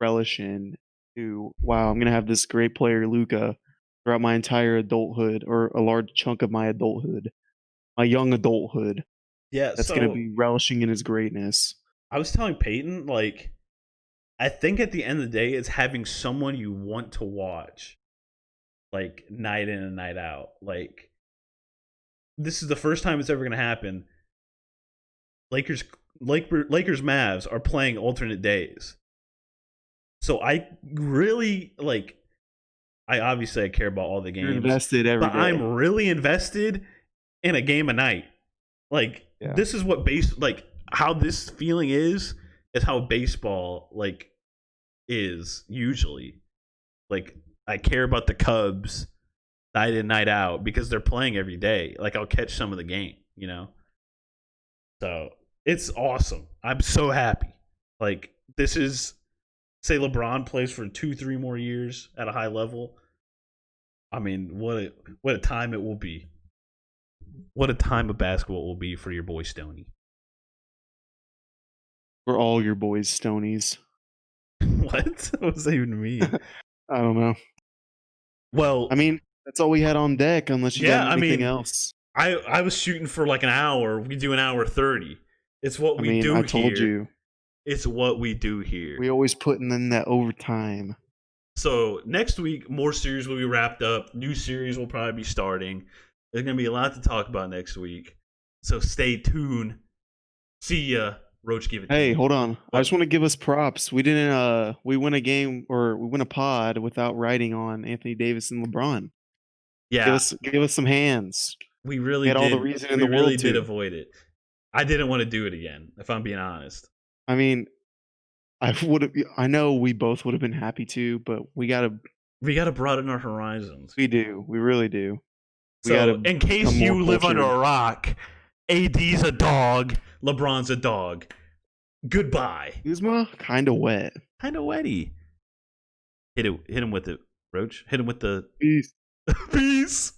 relish in, to, wow, I'm going to have this great player, Luka, throughout my entire adulthood, or a large chunk of my adulthood, my young adulthood. Yeah, that's going to be relishing in his greatness. I was telling Peyton, like, I think at the end of the day, it's having someone you want to watch, like, night in and night out. Like, this is the first time it's ever going to happen. Lakers Mavs are playing alternate days. So I really, like, I care about all the games. You're invested every day. I'm really invested in a game a night. Like, this is what how this feeling is how baseball, like, is usually. Like, I care about the Cubs night in, night out because they're playing every day. Like, I'll catch some of the game, you know? So, it's awesome. I'm so happy. Like, this is, say LeBron plays for 2-3 more years at a high level. I mean, what a time it will be. What a time of basketball it will be for your boy Stoney. For all your boys, Stonies. What? What does that even mean? I don't know. Well, I mean, that's all we had on deck, unless you got anything else. I was shooting for like an hour. We do an hour 30. It's what we do here. I told you. It's what we do here. We always putting in that overtime. So next week, more series will be wrapped up. New series will probably be starting. There's going to be a lot to talk about next week. So stay tuned. See ya. Roach, give it. Hey, hold on. What? I just want to give us props. We didn't. We win a game, or we win a pod without writing on Anthony Davis and LeBron. Yeah, give us some hands. We really had did. all the reason in the world. We really did avoid it. I didn't want to do it again, if I'm being honest. I mean, I know we both would have been happy to, but we gotta We got to broaden our horizons. We do. We really do. We So, gotta in case become more you live under cultured. a rock, AD's a dog, LeBron's a dog. Goodbye. Kuzma, kind of wet. Kind of wetty. Hit him with it, Roach. Hit him with the Peace. peace.